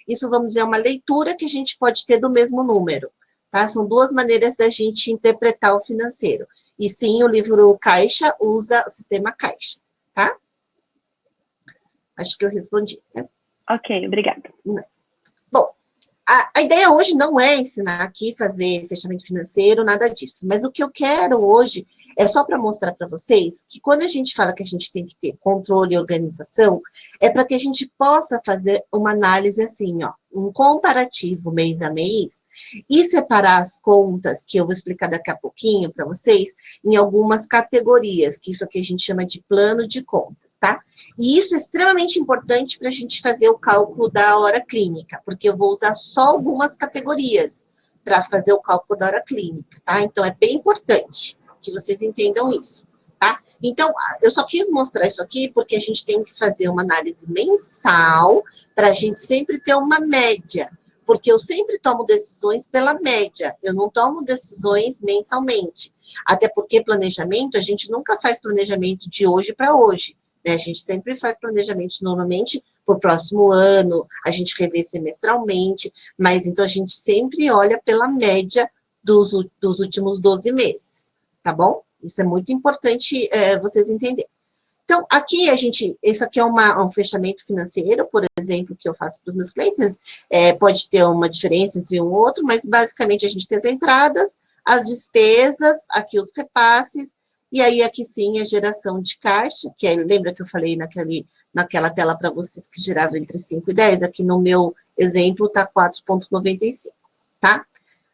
isso, vamos dizer, é uma leitura que a gente pode ter do mesmo número, tá? São duas maneiras da gente interpretar o financeiro. E sim, o livro Caixa usa o sistema caixa, tá? Acho que eu respondi, né? Ok, obrigada. Bom, a ideia hoje não é ensinar aqui, fazer fechamento financeiro, nada disso. Mas o que eu quero hoje é só para mostrar para vocês que quando a gente fala que a gente tem que ter controle e organização, é para que a gente possa fazer uma análise assim, ó, um comparativo mês a mês e separar as contas, que eu vou explicar daqui a pouquinho para vocês, em algumas categorias, que isso aqui a gente chama de plano de contas. Tá? E isso é extremamente importante para a gente fazer o cálculo da hora clínica, porque eu vou usar só algumas categorias para fazer o cálculo da hora clínica, tá? Então, é bem importante que vocês entendam isso, tá? Então, eu só quis mostrar isso aqui porque a gente tem que fazer uma análise mensal para a gente sempre ter uma média, porque eu sempre tomo decisões pela média, eu não tomo decisões mensalmente, até porque planejamento, a gente nunca faz planejamento de hoje para hoje. A gente sempre faz planejamento normalmente para o próximo ano, a gente revê semestralmente, mas então a gente sempre olha pela média dos últimos 12 meses, tá bom? Isso é muito importante vocês entenderem. Então, aqui isso aqui é um fechamento financeiro, por exemplo, que eu faço para os meus clientes, pode ter uma diferença entre um e outro, mas basicamente a gente tem as entradas, as despesas, aqui os repasses, e aí, aqui sim, a geração de caixa, que lembra que eu falei naquela tela para vocês que gerava entre 5 e 10? Aqui no meu exemplo está 4,95, tá?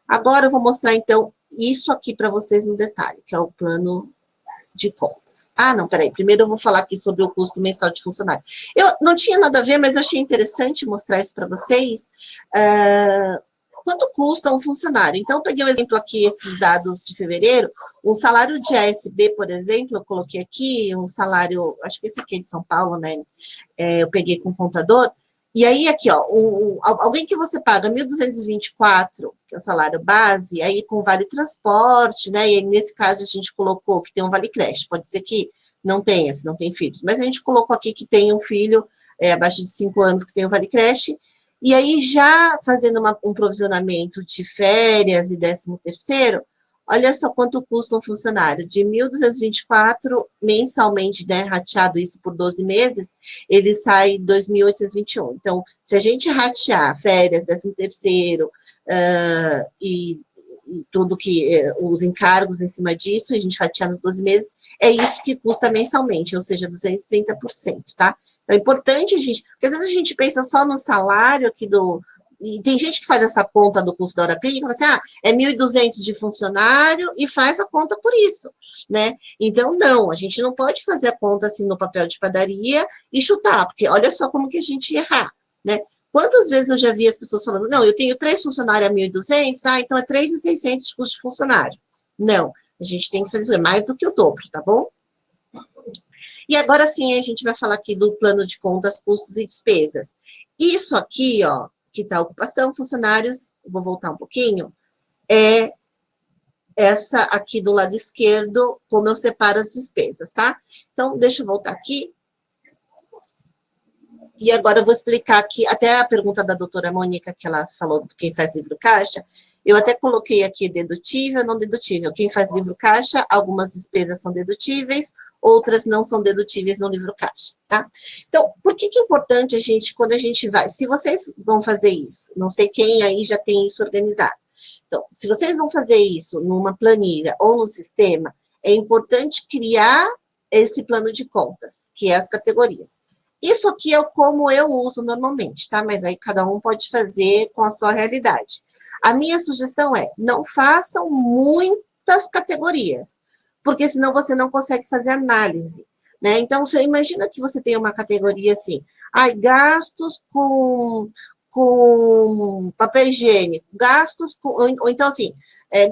Agora eu vou mostrar, então, isso aqui para vocês no detalhe, que é o plano de contas. Ah, não, peraí, primeiro eu vou falar aqui sobre o custo mensal de funcionário. Eu não tinha nada a ver, mas eu achei interessante mostrar isso para vocês. Quanto custa um funcionário? Então, eu peguei o exemplo aqui, esses dados de fevereiro, um salário de ASB, por exemplo, eu coloquei aqui, um salário, acho que esse aqui é de São Paulo, né? Eu peguei com o contador, e aí aqui, ó, alguém que você paga 1.224, que é o salário base, aí com vale transporte, né? E aí, nesse caso, a gente colocou que tem um vale creche, pode ser que não tenha, se não tem filhos, mas a gente colocou aqui que tem um filho abaixo de 5 anos que tem um vale creche. E aí, já fazendo um provisionamento de férias e 13º, olha só quanto custa um funcionário. De 1.224 mensalmente, né, rateado isso por 12 meses, ele sai 2.821. Então, se a gente ratear férias, 13º e tudo que os encargos em cima disso, a gente ratear nos 12 meses, é isso que custa mensalmente, ou seja, 230%, tá? É importante a gente, porque às vezes a gente pensa só no salário aqui e tem gente que faz essa conta do custo da hora clínica, fala assim, é 1.200 de funcionário e faz a conta por isso, né? Então, não, a gente não pode fazer a conta assim no papel de padaria e chutar, porque olha só como que a gente ia errar, né? Quantas vezes eu já vi as pessoas falando, não, eu tenho 3 funcionários a 1.200, então é 3.600 de custo de funcionário. Não, a gente tem que fazer mais do que o dobro, tá bom? E agora sim, a gente vai falar aqui do plano de contas, custos e despesas. Isso aqui, ó, que está ocupação, funcionários, vou voltar um pouquinho, é essa aqui do lado esquerdo, como eu separo as despesas, tá? Então, deixa eu voltar aqui. E agora eu vou explicar aqui, até a pergunta da doutora Mônica, que ela falou de quem faz livro caixa, Eu até coloquei aqui dedutível, não dedutível. Quem faz livro caixa, algumas despesas são dedutíveis, outras não são dedutíveis no livro caixa, tá? Então, por que que é importante a gente, quando a gente vai, se vocês vão fazer isso, não sei quem aí já tem isso organizado. Então, se vocês vão fazer isso numa planilha ou num sistema, é importante criar esse plano de contas, que é as categorias. Isso aqui é como eu uso normalmente, tá? Mas aí cada um pode fazer com a sua realidade. A minha sugestão é, não façam muitas categorias, porque senão você não consegue fazer análise, né? Então, você imagina que você tem uma categoria assim, gastos com papel higiênico, gastos com, ou então assim,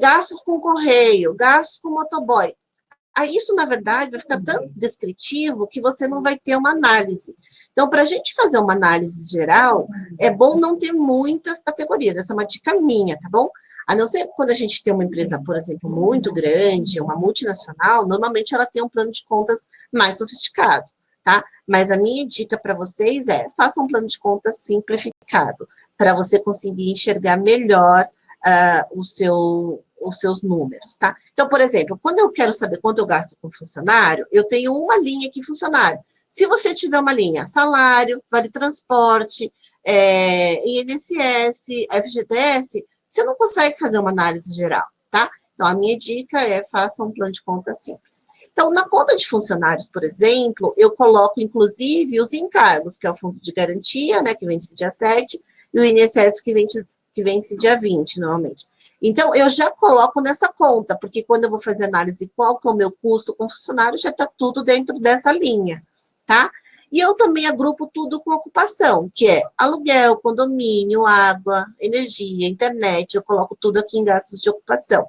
gastos com correio, gastos com motoboy. Aí isso, na verdade, vai ficar tão descritivo que você não vai ter uma análise. Então, para a gente fazer uma análise geral, é bom não ter muitas categorias. Essa é uma dica minha, tá bom? A não ser quando a gente tem uma empresa, por exemplo, muito grande, uma multinacional, normalmente ela tem um plano de contas mais sofisticado, tá? Mas a minha dica para vocês é, faça um plano de contas simplificado, para você conseguir enxergar melhor os seus números, tá? Então, por exemplo, quando eu quero saber quanto eu gasto com funcionário, eu tenho uma linha aqui, funcionário. Se você tiver uma linha, salário, vale transporte, INSS, FGTS, você não consegue fazer uma análise geral, tá? Então, a minha dica é, faça um plano de conta simples. Então, na conta de funcionários, por exemplo, eu coloco, inclusive, os encargos, que é o fundo de garantia, né, que vence dia 7, e o INSS, que vence dia 20, normalmente. Então, eu já coloco nessa conta, porque quando eu vou fazer análise qual que é o meu custo com funcionário, já está tudo dentro dessa linha, tá? E eu também agrupo tudo com ocupação, que é aluguel, condomínio, água, energia, internet, eu coloco tudo aqui em gastos de ocupação.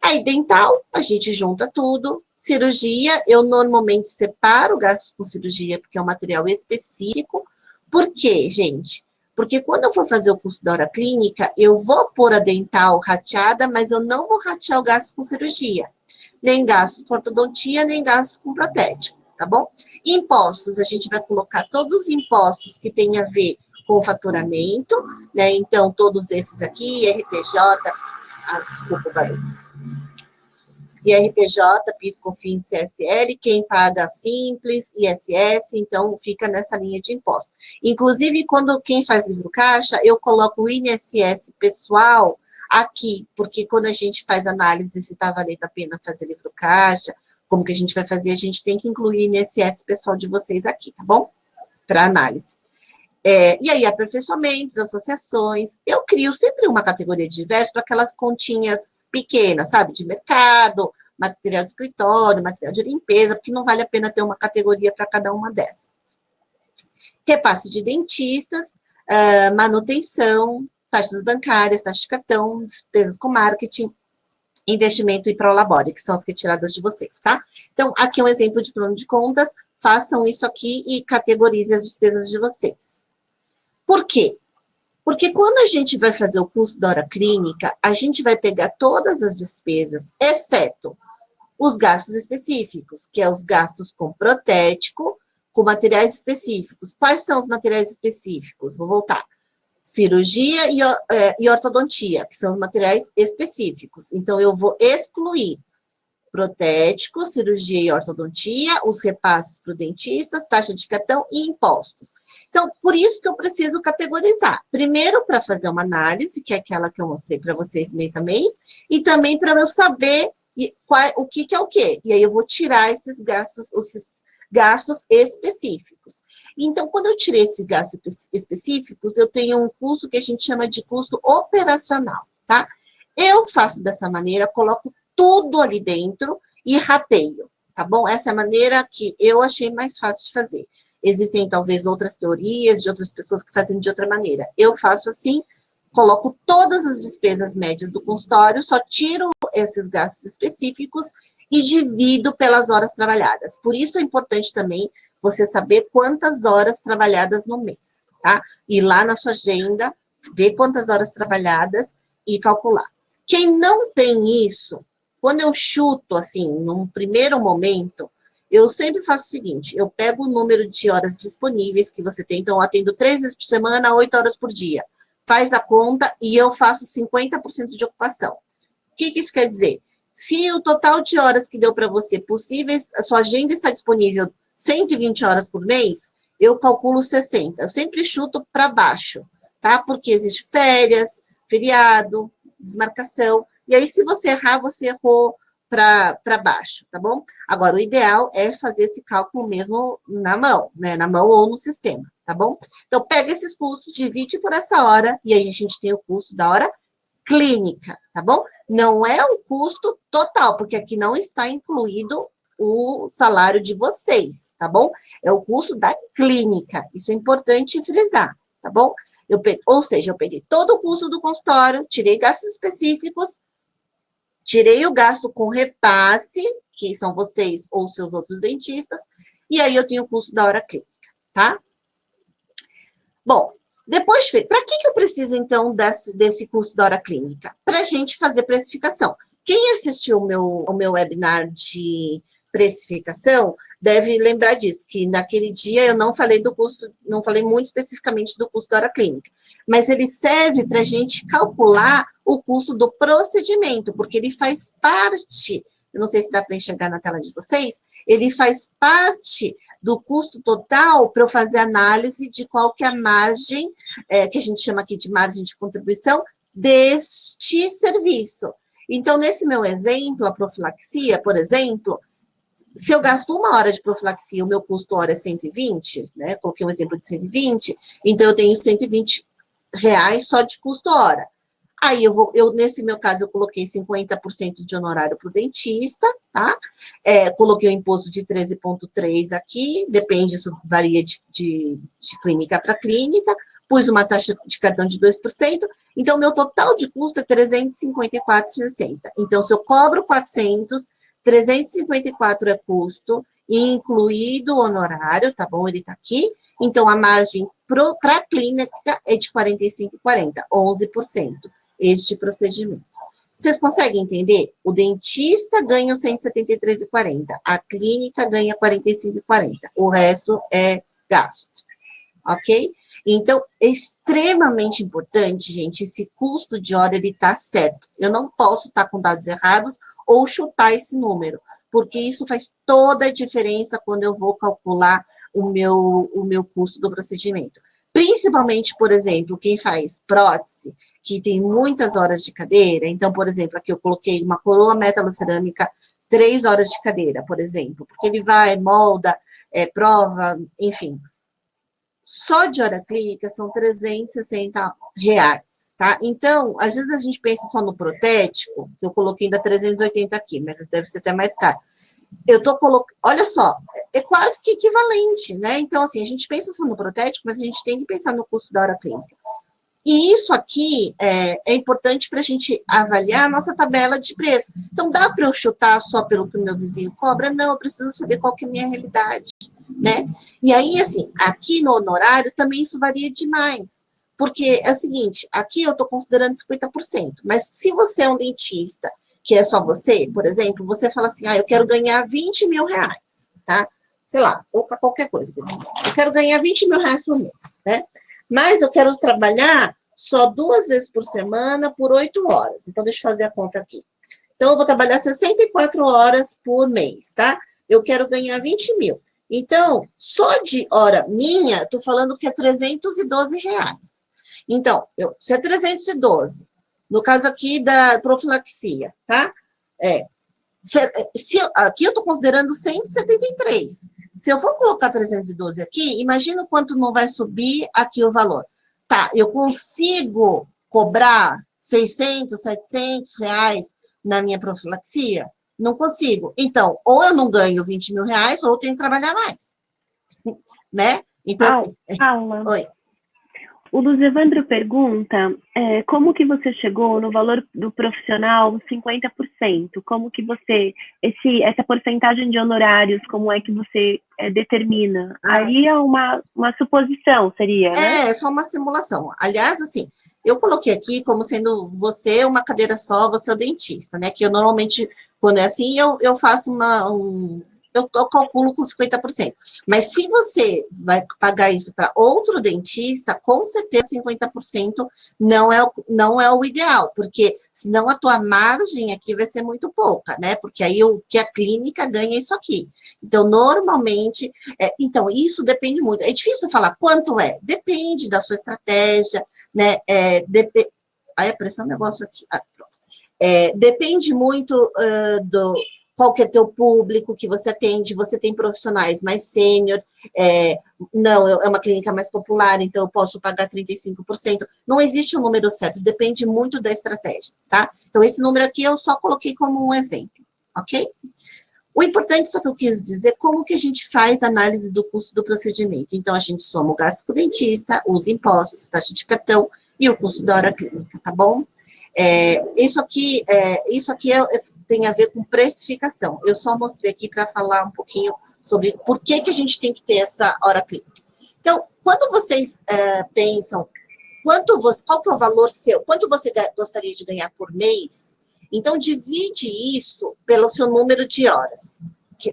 Aí, dental, a gente junta tudo. Cirurgia, eu normalmente separo gastos com cirurgia, porque é um material específico. Por quê, gente? Porque quando eu for fazer o curso da hora clínica, eu vou pôr a dental rateada, mas eu não vou ratear o gasto com cirurgia. Nem gastos com ortodontia, nem gastos com protético, tá bom? Impostos, a gente vai colocar todos os impostos que têm a ver com o faturamento, né? Então, todos esses aqui, RPJ, desculpa o barulho. IRPJ, PIS, COFINS, CSL, quem paga Simples, ISS, então fica nessa linha de imposto. Inclusive, quem faz livro caixa, eu coloco o INSS pessoal aqui, porque quando a gente faz análise se está valendo a pena fazer livro caixa, como que a gente vai fazer, a gente tem que incluir o INSS pessoal de vocês aqui, tá bom? Para análise. E aí, aperfeiçoamentos, associações, eu crio sempre uma categoria de diversos para aquelas continhas pequenas, sabe, de mercado, material de escritório, material de limpeza, porque não vale a pena ter uma categoria para cada uma dessas. Repasse de dentistas, manutenção, taxas bancárias, taxa de cartão, despesas com marketing, investimento e prolabore, que são as retiradas de vocês, tá? Então, aqui é um exemplo de plano de contas, façam isso aqui e categorizem as despesas de vocês. Por quê? Porque quando a gente vai fazer o curso da hora clínica, a gente vai pegar todas as despesas, exceto os gastos específicos, que é os gastos com protético, com materiais específicos. Quais são os materiais específicos? Vou voltar. Cirurgia e ortodontia, que são os materiais específicos. Então, eu vou excluir protético, cirurgia e ortodontia, os repasses para o dentista, taxa de cartão e impostos. Então, por isso que eu preciso categorizar. Primeiro, para fazer uma análise, que é aquela que eu mostrei para vocês mês a mês, e também para eu saber o que é o quê. E aí eu vou tirar esses gastos específicos. Então, quando eu tirei esses gastos específicos, eu tenho um custo que a gente chama de custo operacional, tá? Eu faço dessa maneira, coloco tudo ali dentro e rateio, tá bom? Essa é a maneira que eu achei mais fácil de fazer. Existem, talvez, outras teorias de outras pessoas que fazem de outra maneira. Eu faço assim, coloco todas as despesas médias do consultório, só tiro esses gastos específicos e divido pelas horas trabalhadas. Por isso é importante também você saber quantas horas trabalhadas no mês, tá? Ir lá na sua agenda, ver quantas horas trabalhadas e calcular. Quem não tem isso, quando eu chuto, assim, num primeiro momento, eu sempre faço o seguinte, eu pego o número de horas disponíveis que você tem, então eu atendo 3 vezes por semana, 8 horas por dia. faz a conta e eu faço 50% de ocupação. O que isso quer dizer? Se o total de horas que deu para você possíveis, a sua agenda está disponível 120 horas por mês, eu calculo 60. Eu sempre chuto para baixo, tá? Porque existe férias, feriado, desmarcação. E aí, se você errar, você errou para baixo, tá bom? Agora, o ideal é fazer esse cálculo mesmo na mão, né? Na mão ou no sistema, tá bom? Então, pega esses custos, divide por essa hora, e aí a gente tem o custo da hora clínica, tá bom? Não é o custo total, porque aqui não está incluído o salário de vocês, tá bom? É o custo da clínica, isso é importante frisar, tá bom? Ou seja, eu peguei todo o custo do consultório, tirei gastos específicos, tirei o gasto com repasse, que são vocês ou seus outros dentistas, e aí eu tenho o custo da hora clínica, tá? Bom, depois, para que eu preciso, então, desse custo da hora clínica? Para a gente fazer precificação. Quem assistiu o meu webinar de precificação deve lembrar disso, que naquele dia eu não falei do custo, não falei muito especificamente do custo da hora clínica, mas ele serve para a gente calcular o custo do procedimento, porque ele faz parte, eu não sei se dá para enxergar na tela de vocês, ele faz parte do custo total para eu fazer análise de qual que é a margem, que a gente chama aqui de margem de contribuição, deste serviço. Então, nesse meu exemplo, a profilaxia, por exemplo, se eu gasto 1 hora de profilaxia, o meu custo hora é 120, né? Coloquei um exemplo de 120, então eu tenho 120 reais só de custo hora. Aí nesse meu caso, eu coloquei 50% de honorário para o dentista, tá? Coloquei o imposto de 13,3 aqui, depende, isso varia de clínica para clínica, pus uma taxa de cartão de 2%, então meu total de custo é 354,60. Então, se eu cobro 400, 354 é custo, incluído o honorário, tá bom? Ele tá aqui. Então, a margem para a clínica é de 45,40, 11%, este procedimento. Vocês conseguem entender? O dentista ganha 173,40, a clínica ganha 45,40, o resto é gasto, ok? Então, é extremamente importante, gente, esse custo de hora, ele tá certo. Eu não posso estar com dados errados ou chutar esse número, porque isso faz toda a diferença quando eu vou calcular o meu custo do procedimento. Principalmente, por exemplo, quem faz prótese, que tem muitas horas de cadeira, então, por exemplo, aqui eu coloquei uma coroa metalocerâmica, 3 horas de cadeira, por exemplo, porque ele vai, molda, prova, enfim. Só de hora clínica são 360 reais, tá? Então, às vezes a gente pensa só no protético, que eu coloquei ainda 380 aqui, mas deve ser até mais caro. Eu tô colocando, olha só, é quase que equivalente, né? Então, assim, a gente pensa só no protético, mas a gente tem que pensar no custo da hora clínica. E isso aqui é importante para a gente avaliar a nossa tabela de preço. Então, dá para eu chutar só pelo que o meu vizinho cobra? Não, eu preciso saber qual que é a minha realidade, né? E aí, assim, aqui no honorário também isso varia demais. Porque é o seguinte, aqui eu estou considerando 50%, mas se você é um dentista, que é só você, por exemplo, você fala assim, eu quero ganhar 20 mil reais, tá? Sei lá, vou colocar qualquer coisa. Eu quero ganhar 20 mil reais por mês, né? Mas eu quero trabalhar só 2 vezes por semana por 8 horas. Então, deixa eu fazer a conta aqui. Então, eu vou trabalhar 64 horas por mês, tá? Eu quero ganhar 20 mil. Então, só de hora minha, estou falando que é 312 reais. Então, se é 312, no caso aqui da profilaxia, tá? Aqui eu estou considerando 173. Se eu for colocar 312 aqui, imagina o quanto não vai subir aqui o valor. Tá, eu consigo cobrar 600, 700 reais na minha profilaxia? Não consigo. Então, ou eu não ganho 20 mil reais, ou eu tenho que trabalhar mais. Né? Então, Paula, oi. O Luiz Evandro pergunta como que você chegou no valor do profissional 50%? Como que você, essa porcentagem de honorários, como é que você determina? Aí é uma suposição, seria, né? É só uma simulação. Aliás, assim, eu coloquei aqui como sendo você uma cadeira só, você é o dentista, né? Que eu normalmente, quando é assim, eu faço eu calculo com 50%. Mas se você vai pagar isso para outro dentista, com certeza 50% não é o ideal, porque senão a tua margem aqui vai ser muito pouca, né? Porque aí o que a clínica ganha é isso aqui. Então, normalmente, então, isso depende muito. É difícil falar quanto é, depende da sua estratégia, né? Aí apareceu um negócio aqui. Pronto. Depende muito do qual que é teu público que você atende, você tem profissionais mais sênior, não, é uma clínica mais popular, então eu posso pagar 35%. Não existe um número certo, depende muito da estratégia, tá? Então, esse número aqui eu só coloquei como um exemplo, ok? O importante, só que eu quis dizer, como que a gente faz análise do custo do procedimento. Então, a gente soma o gasto com o dentista, os impostos, taxa de cartão e o custo da hora clínica, tá bom? Isso aqui tem a ver com precificação. Eu só mostrei aqui para falar um pouquinho sobre por que a gente tem que ter essa hora clínica. Então, quando vocês pensam qual que é o valor seu, quanto você gostaria de ganhar por mês, então divide isso pelo seu número de horas,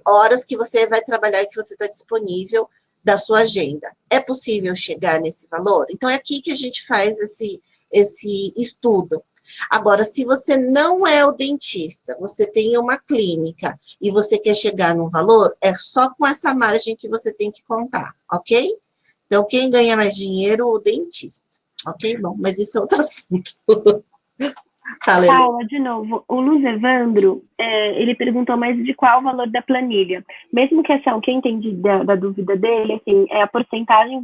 horas que você vai trabalhar e que você está disponível da sua agenda. É possível chegar nesse valor? Então, é aqui que a gente faz esse estudo. Agora, se você não é o dentista, você tem uma clínica e você quer chegar num valor, é só com essa margem que você tem que contar, ok? Então, quem ganha mais dinheiro? O dentista, ok? Bom, mas isso é outro assunto. Fala, Paula, de novo, o Luz Evandro, ele perguntou mais de qual o valor da planilha. Mesmo que o que eu entendi da dúvida dele, assim, é a porcentagem,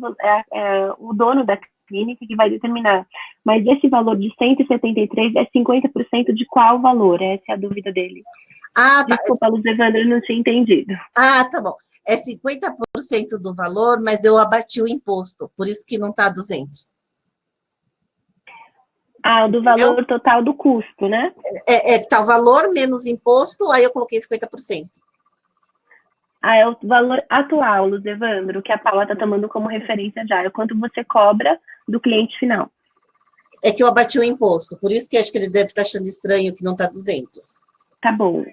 o dono da clínica que vai determinar. Mas esse valor de 173 é 50% de qual valor? Essa é a dúvida dele. Tá. Desculpa, Luz Evandro, eu não tinha entendido. Tá bom. É 50% do valor, mas eu abati o imposto, por isso que não está 200. Do valor total do custo, né? Tá o valor menos imposto, aí eu coloquei 50%. É o valor atual, Luz Evandro, que a Paula está tomando como referência já. É quanto você cobra do cliente final. É que eu abati o imposto, por isso que acho que ele deve estar achando estranho que não está 200. Tá bom.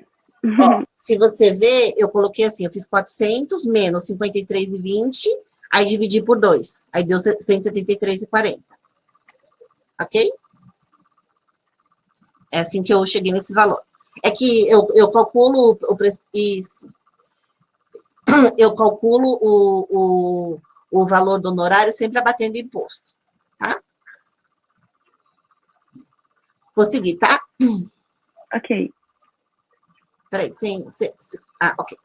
Ó, se você ver, eu coloquei assim, eu fiz 400 menos 53,20, aí dividi por 2, aí deu 173,40. Ok? É assim que eu cheguei nesse valor. É que eu calculo o preço, isso. Eu calculo o valor do honorário sempre abatendo imposto, tá? Vou seguir, tá? Ok. Peraí, ok.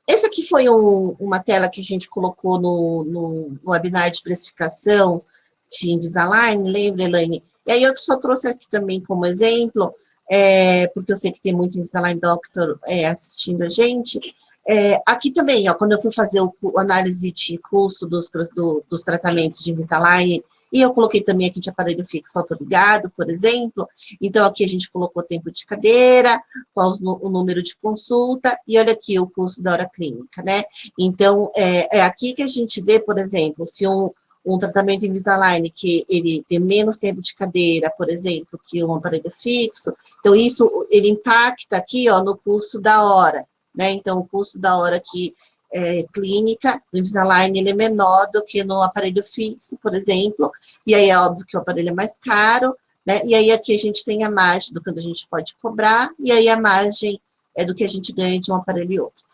Esse aqui foi uma tela que a gente colocou no webinar de precificação de Invisalign, lembra, Elaine? E aí eu só trouxe aqui também como exemplo, porque eu sei que tem muito Invisalign Doctor assistindo a gente. Aqui também, ó, quando eu fui fazer a análise de custo dos tratamentos de Invisalign, e eu coloquei também aqui de aparelho fixo autoligado, por exemplo. Então, aqui a gente colocou tempo de cadeira, qual o número de consulta, e olha aqui o custo da hora clínica, né? Então, é aqui que a gente vê, por exemplo, se um tratamento Invisalign que ele tem menos tempo de cadeira, por exemplo, que um aparelho fixo, então isso, ele impacta aqui, ó, no custo da hora, né? Então, o custo da hora aqui clínica, no Invisalign, ele é menor do que no aparelho fixo, por exemplo, e aí é óbvio que o aparelho é mais caro, né? E aí aqui a gente tem a margem do que a gente pode cobrar, e aí a margem é do que a gente ganha de um aparelho e outro.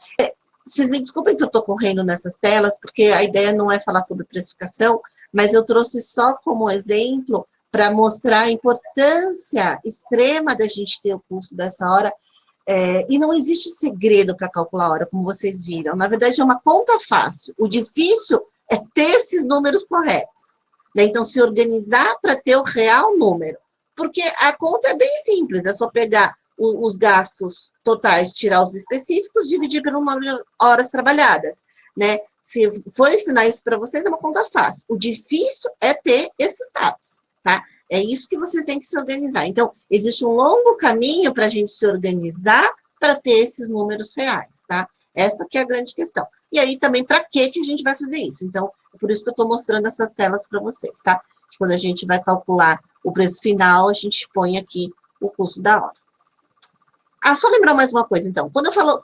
Vocês me desculpem que eu estou correndo nessas telas, porque a ideia não é falar sobre precificação, mas eu trouxe só como exemplo para mostrar a importância extrema da gente ter o custo dessa hora. E não existe segredo para calcular a hora, como vocês viram. Na verdade, é uma conta fácil. O difícil é ter esses números corretos, né? Então, se organizar para ter o real número. Porque a conta é bem simples, é só pegar os gastos totais, tirar os específicos, dividir pelo número de horas trabalhadas, né? Se for ensinar isso para vocês, é uma conta fácil. O difícil é ter esses dados, tá? É isso que vocês têm que se organizar. Então, existe um longo caminho para a gente se organizar para ter esses números reais, tá? Essa que é a grande questão. E aí, também, para que a gente vai fazer isso? Então, é por isso que eu estou mostrando essas telas para vocês, tá? Que quando a gente vai calcular o preço final, a gente põe aqui o custo da hora. Só lembrar mais uma coisa, então. Quando eu falo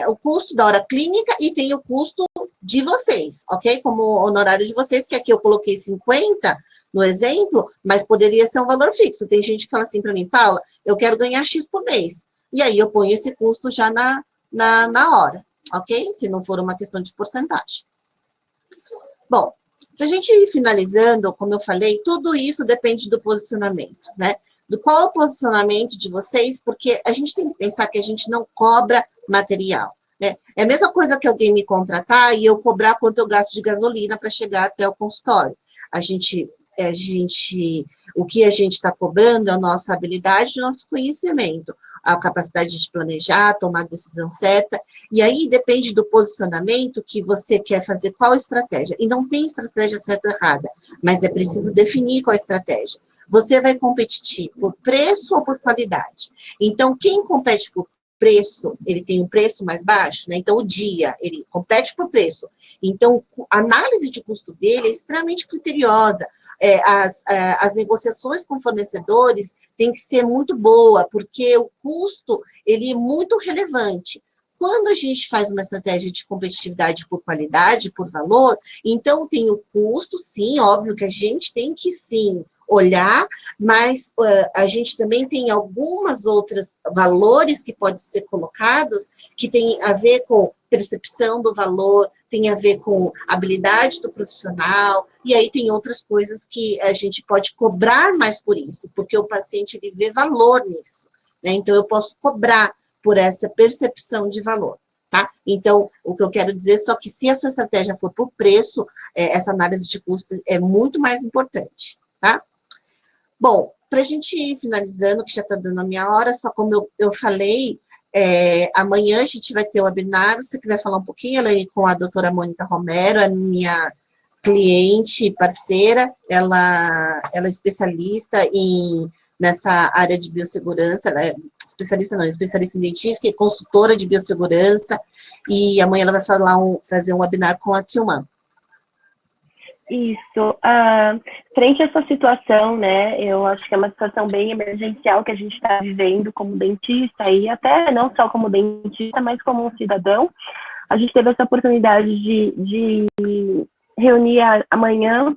o custo da hora clínica e tem o custo de vocês, ok? Como honorário de vocês, que aqui eu coloquei 50 no exemplo, mas poderia ser um valor fixo. Tem gente que fala assim para mim, Paula, eu quero ganhar X por mês. E aí eu ponho esse custo já na hora, ok? Se não for uma questão de porcentagem. Bom, para a gente ir finalizando, como eu falei, tudo isso depende do posicionamento, né? Do qual é o posicionamento de vocês, porque a gente tem que pensar que a gente não cobra material, né? É a mesma coisa que alguém me contratar e eu cobrar quanto eu gasto de gasolina para chegar até o consultório. O que a gente está cobrando é a nossa habilidade, o nosso conhecimento, a capacidade de planejar, tomar a decisão certa, e aí depende do posicionamento que você quer fazer, qual estratégia. E não tem estratégia certa ou errada, mas é preciso definir qual a estratégia. Você vai competir por preço ou por qualidade? Então, quem compete por preço, ele tem um preço mais baixo, né? Então, ele compete por preço. Então, a análise de custo dele é extremamente criteriosa. As negociações com fornecedores têm que ser muito boa, porque o custo, ele é muito relevante. Quando a gente faz uma estratégia de competitividade por qualidade, por valor, então tem o custo, sim, óbvio que a gente tem que, sim, olhar, mas a gente também tem algumas outras valores que podem ser colocados, que tem a ver com percepção do valor, tem a ver com habilidade do profissional, e aí tem outras coisas que a gente pode cobrar mais por isso, porque o paciente ele vê valor nisso, né? Então, eu posso cobrar por essa percepção de valor, tá? Então, o que eu quero dizer, só que se a sua estratégia for por preço, essa análise de custo é muito mais importante, tá? Bom, para a gente ir finalizando, que já está dando a minha hora, só como eu falei, amanhã a gente vai ter o webinar, se você quiser falar um pouquinho, ela é com a doutora Mônica Romero, é minha cliente, parceira, ela é especialista nessa área de biossegurança, ela é especialista em dentística e consultora de biossegurança, e amanhã ela vai fazer um webinar com a Tilman. Isso. Frente a essa situação, né, eu acho que é uma situação bem emergencial que a gente está vivendo como dentista, e até não só como dentista, mas como um cidadão. A gente teve essa oportunidade de reunir amanhã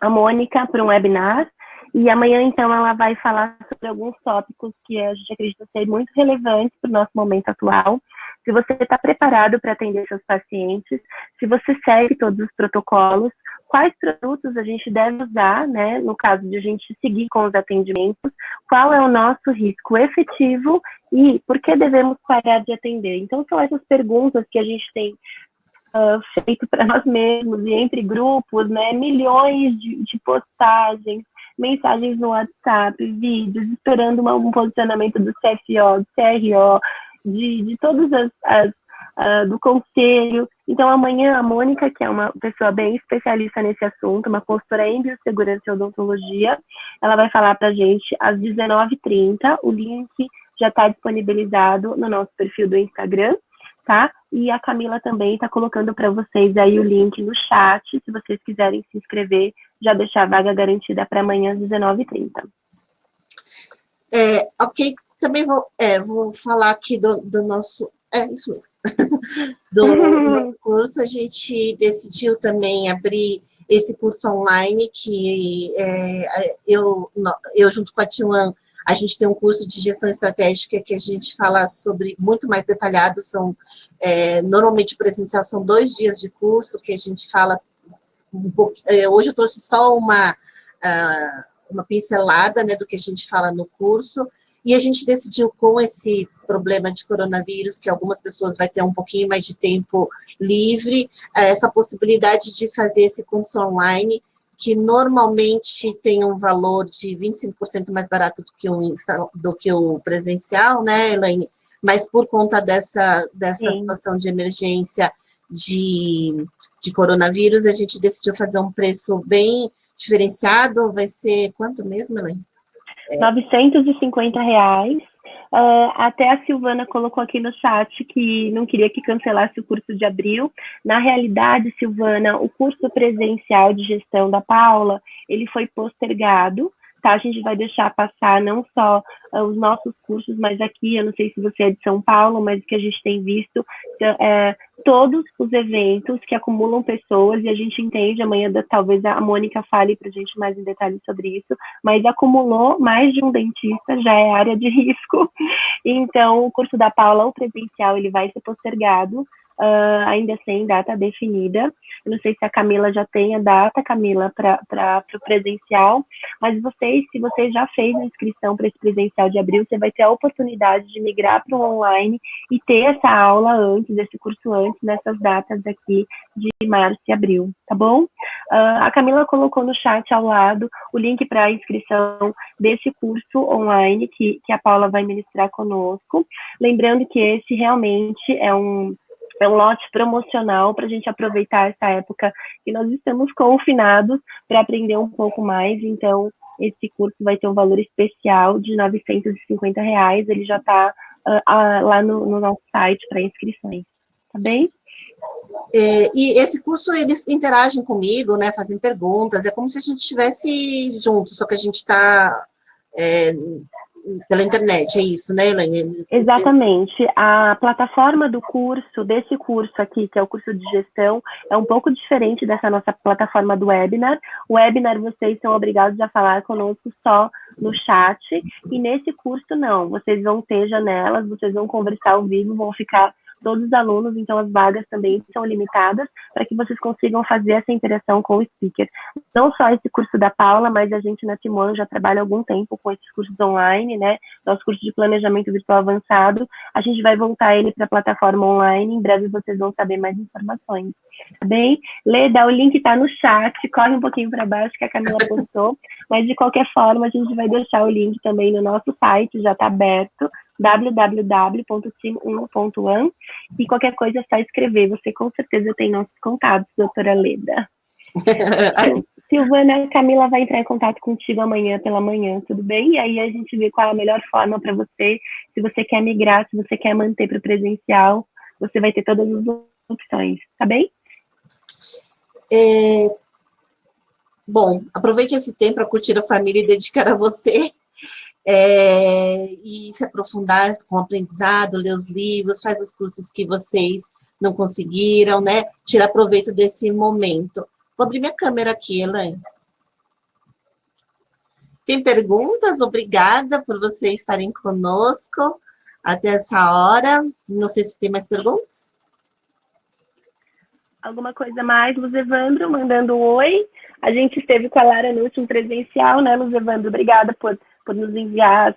a Mônica para um webinar, e amanhã, então, ela vai falar sobre alguns tópicos que a gente acredita ser muito relevantes para o nosso momento atual. Se você está preparado para atender seus pacientes, se você segue todos os protocolos, quais produtos a gente deve usar, né, no caso de a gente seguir com os atendimentos, qual é o nosso risco efetivo e por que devemos parar de atender. Então, são essas perguntas que a gente tem feito para nós mesmos e entre grupos, né, milhões de postagens, mensagens no WhatsApp, vídeos, esperando um posicionamento do CFO, do CRO, de todas do conselho. Então, amanhã, a Mônica, que é uma pessoa bem especialista nesse assunto, uma consultora em biossegurança e odontologia, ela vai falar para a gente às 19h30, o link já está disponibilizado no nosso perfil do Instagram, tá? E a Camila também está colocando para vocês aí o link no chat, se vocês quiserem se inscrever, já deixar a vaga garantida para amanhã às 19h30. Ok, também vou falar aqui do nosso... isso mesmo. Do nosso curso, a gente decidiu também abrir esse curso online, que eu junto com a Tilman, a gente tem um curso de gestão estratégica que a gente fala sobre muito mais detalhado, normalmente presencial são 2 dias de curso, que a gente fala um pouco, hoje eu trouxe só uma pincelada, né, do que a gente fala no curso, e a gente decidiu com esse problema de coronavírus, que algumas pessoas vai ter um pouquinho mais de tempo livre, essa possibilidade de fazer esse curso online, que normalmente tem um valor de 25% mais barato do que o presencial, né, Elaine? Mas por conta dessa situação de emergência de coronavírus, a gente decidiu fazer um preço bem diferenciado. Vai ser quanto mesmo, Elaine? R$950. Até a Silvana colocou aqui no chat que não queria que cancelasse o curso de abril. Na realidade, Silvana, o curso presencial de gestão da Paula, ele foi postergado, tá? A gente vai deixar passar não só os nossos cursos, mas aqui, eu não sei se você é de São Paulo, mas o que a gente tem visto todos os eventos que acumulam pessoas, e a gente entende, amanhã talvez a Mônica fale para a gente mais em detalhes sobre isso, mas acumulou mais de um dentista, já é área de risco. Então, o curso da Paula, o presencial, ele vai ser postergado, ainda sem data definida. Eu não sei se a Camila já tem a data, Camila, para o presencial, mas se você já fez a inscrição para esse presencial de abril, você vai ter a oportunidade de migrar para o online e ter essa aula antes, esse curso antes, nessas datas aqui de março e abril, tá bom? A Camila colocou no chat ao lado o link para a inscrição desse curso online que a Paula vai ministrar conosco. Lembrando que esse realmente é um lote promocional para a gente aproveitar essa época que nós estamos confinados para aprender um pouco mais. Então, esse curso vai ter um valor especial de R$ 950. Ele já está lá no nosso site para inscrições. Tá bem? E esse curso, eles interagem comigo, né? Fazem perguntas. É como se a gente estivesse junto, só que a gente está pela internet, é isso, né, Elaine? Exatamente. A plataforma desse curso aqui, que é o curso de gestão, é um pouco diferente dessa nossa plataforma do webinar. O webinar, vocês são obrigados a falar conosco só no chat, e nesse curso não. Vocês vão ter janelas, vocês vão conversar ao vivo, vão ficar todos os alunos, então as vagas também são limitadas para que vocês consigam fazer essa interação com o speaker. Não só esse curso da Paula, mas a gente na Timon já trabalha há algum tempo com esses cursos online, né? Nosso curso de planejamento virtual avançado, a gente vai voltar ele para a plataforma online, em breve vocês vão saber mais informações. Tá bem? Leda, o link está no chat, corre um pouquinho para baixo que a Camila postou, mas de qualquer forma a gente vai deixar o link também no nosso site, já está aberto, www.team1.one, e qualquer coisa é só escrever, você com certeza tem nossos contatos, doutora Leda. Silvana, a Camila vai entrar em contato contigo amanhã pela manhã, tudo bem? E aí a gente vê qual é a melhor forma para você, se você quer migrar, se você quer manter para o presencial, você vai ter todas as opções, tá bem? Bom, aproveite esse tempo para curtir a família e dedicar a você. E se aprofundar com o aprendizado, ler os livros, faz os cursos que vocês não conseguiram, né? Tirar proveito desse momento. Vou abrir minha câmera aqui, Elaine. Tem perguntas? Obrigada por vocês estarem conosco até essa hora. Não sei se tem mais perguntas. Alguma coisa mais, Luz Evandro, mandando um oi. A gente esteve com a Lara no último presencial, né, Luz Evandro? Obrigada por nos enviar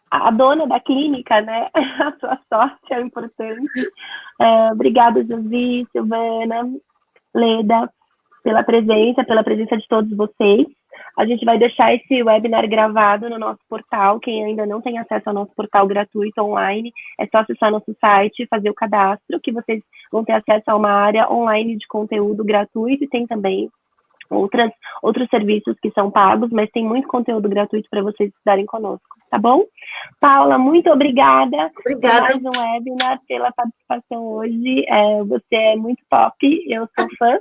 a dona da clínica, né? A sua sorte é importante. Obrigada, Josi, Silvana, Leda, pela presença de todos vocês. A gente vai deixar esse webinar gravado no nosso portal. Quem ainda não tem acesso ao nosso portal gratuito online, é só acessar nosso site e fazer o cadastro, que vocês vão ter acesso a uma área online de conteúdo gratuito, e tem também outros serviços que são pagos, mas tem muito conteúdo gratuito para vocês estudarem conosco, tá bom? Paula, muito obrigada. Obrigada. Por mais um webinar, pela participação hoje. Você é muito top, eu sou fã.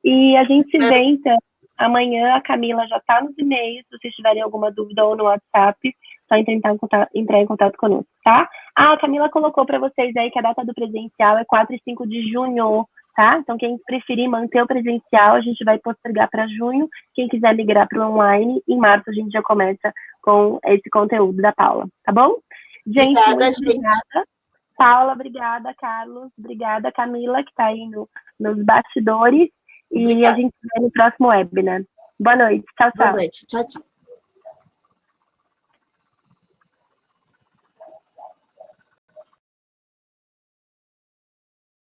E a gente se vê, então, amanhã. A Camila já está nos e-mails, se vocês tiverem alguma dúvida, ou no WhatsApp, só entrar em contato conosco, tá? A Camila colocou para vocês aí que a data do presencial é 4 e 5 de junho, tá? Então, quem preferir manter o presencial, a gente vai postergar para junho. Quem quiser migrar para o online, em março a gente já começa com esse conteúdo da Paula, tá bom? Gente, obrigada, obrigada. Paula, obrigada. Carlos, obrigada. Camila, que está aí nos bastidores. E obrigada. A gente se vê no próximo webinar. Boa noite. Tchau, tchau. Boa noite. Tchau, tchau.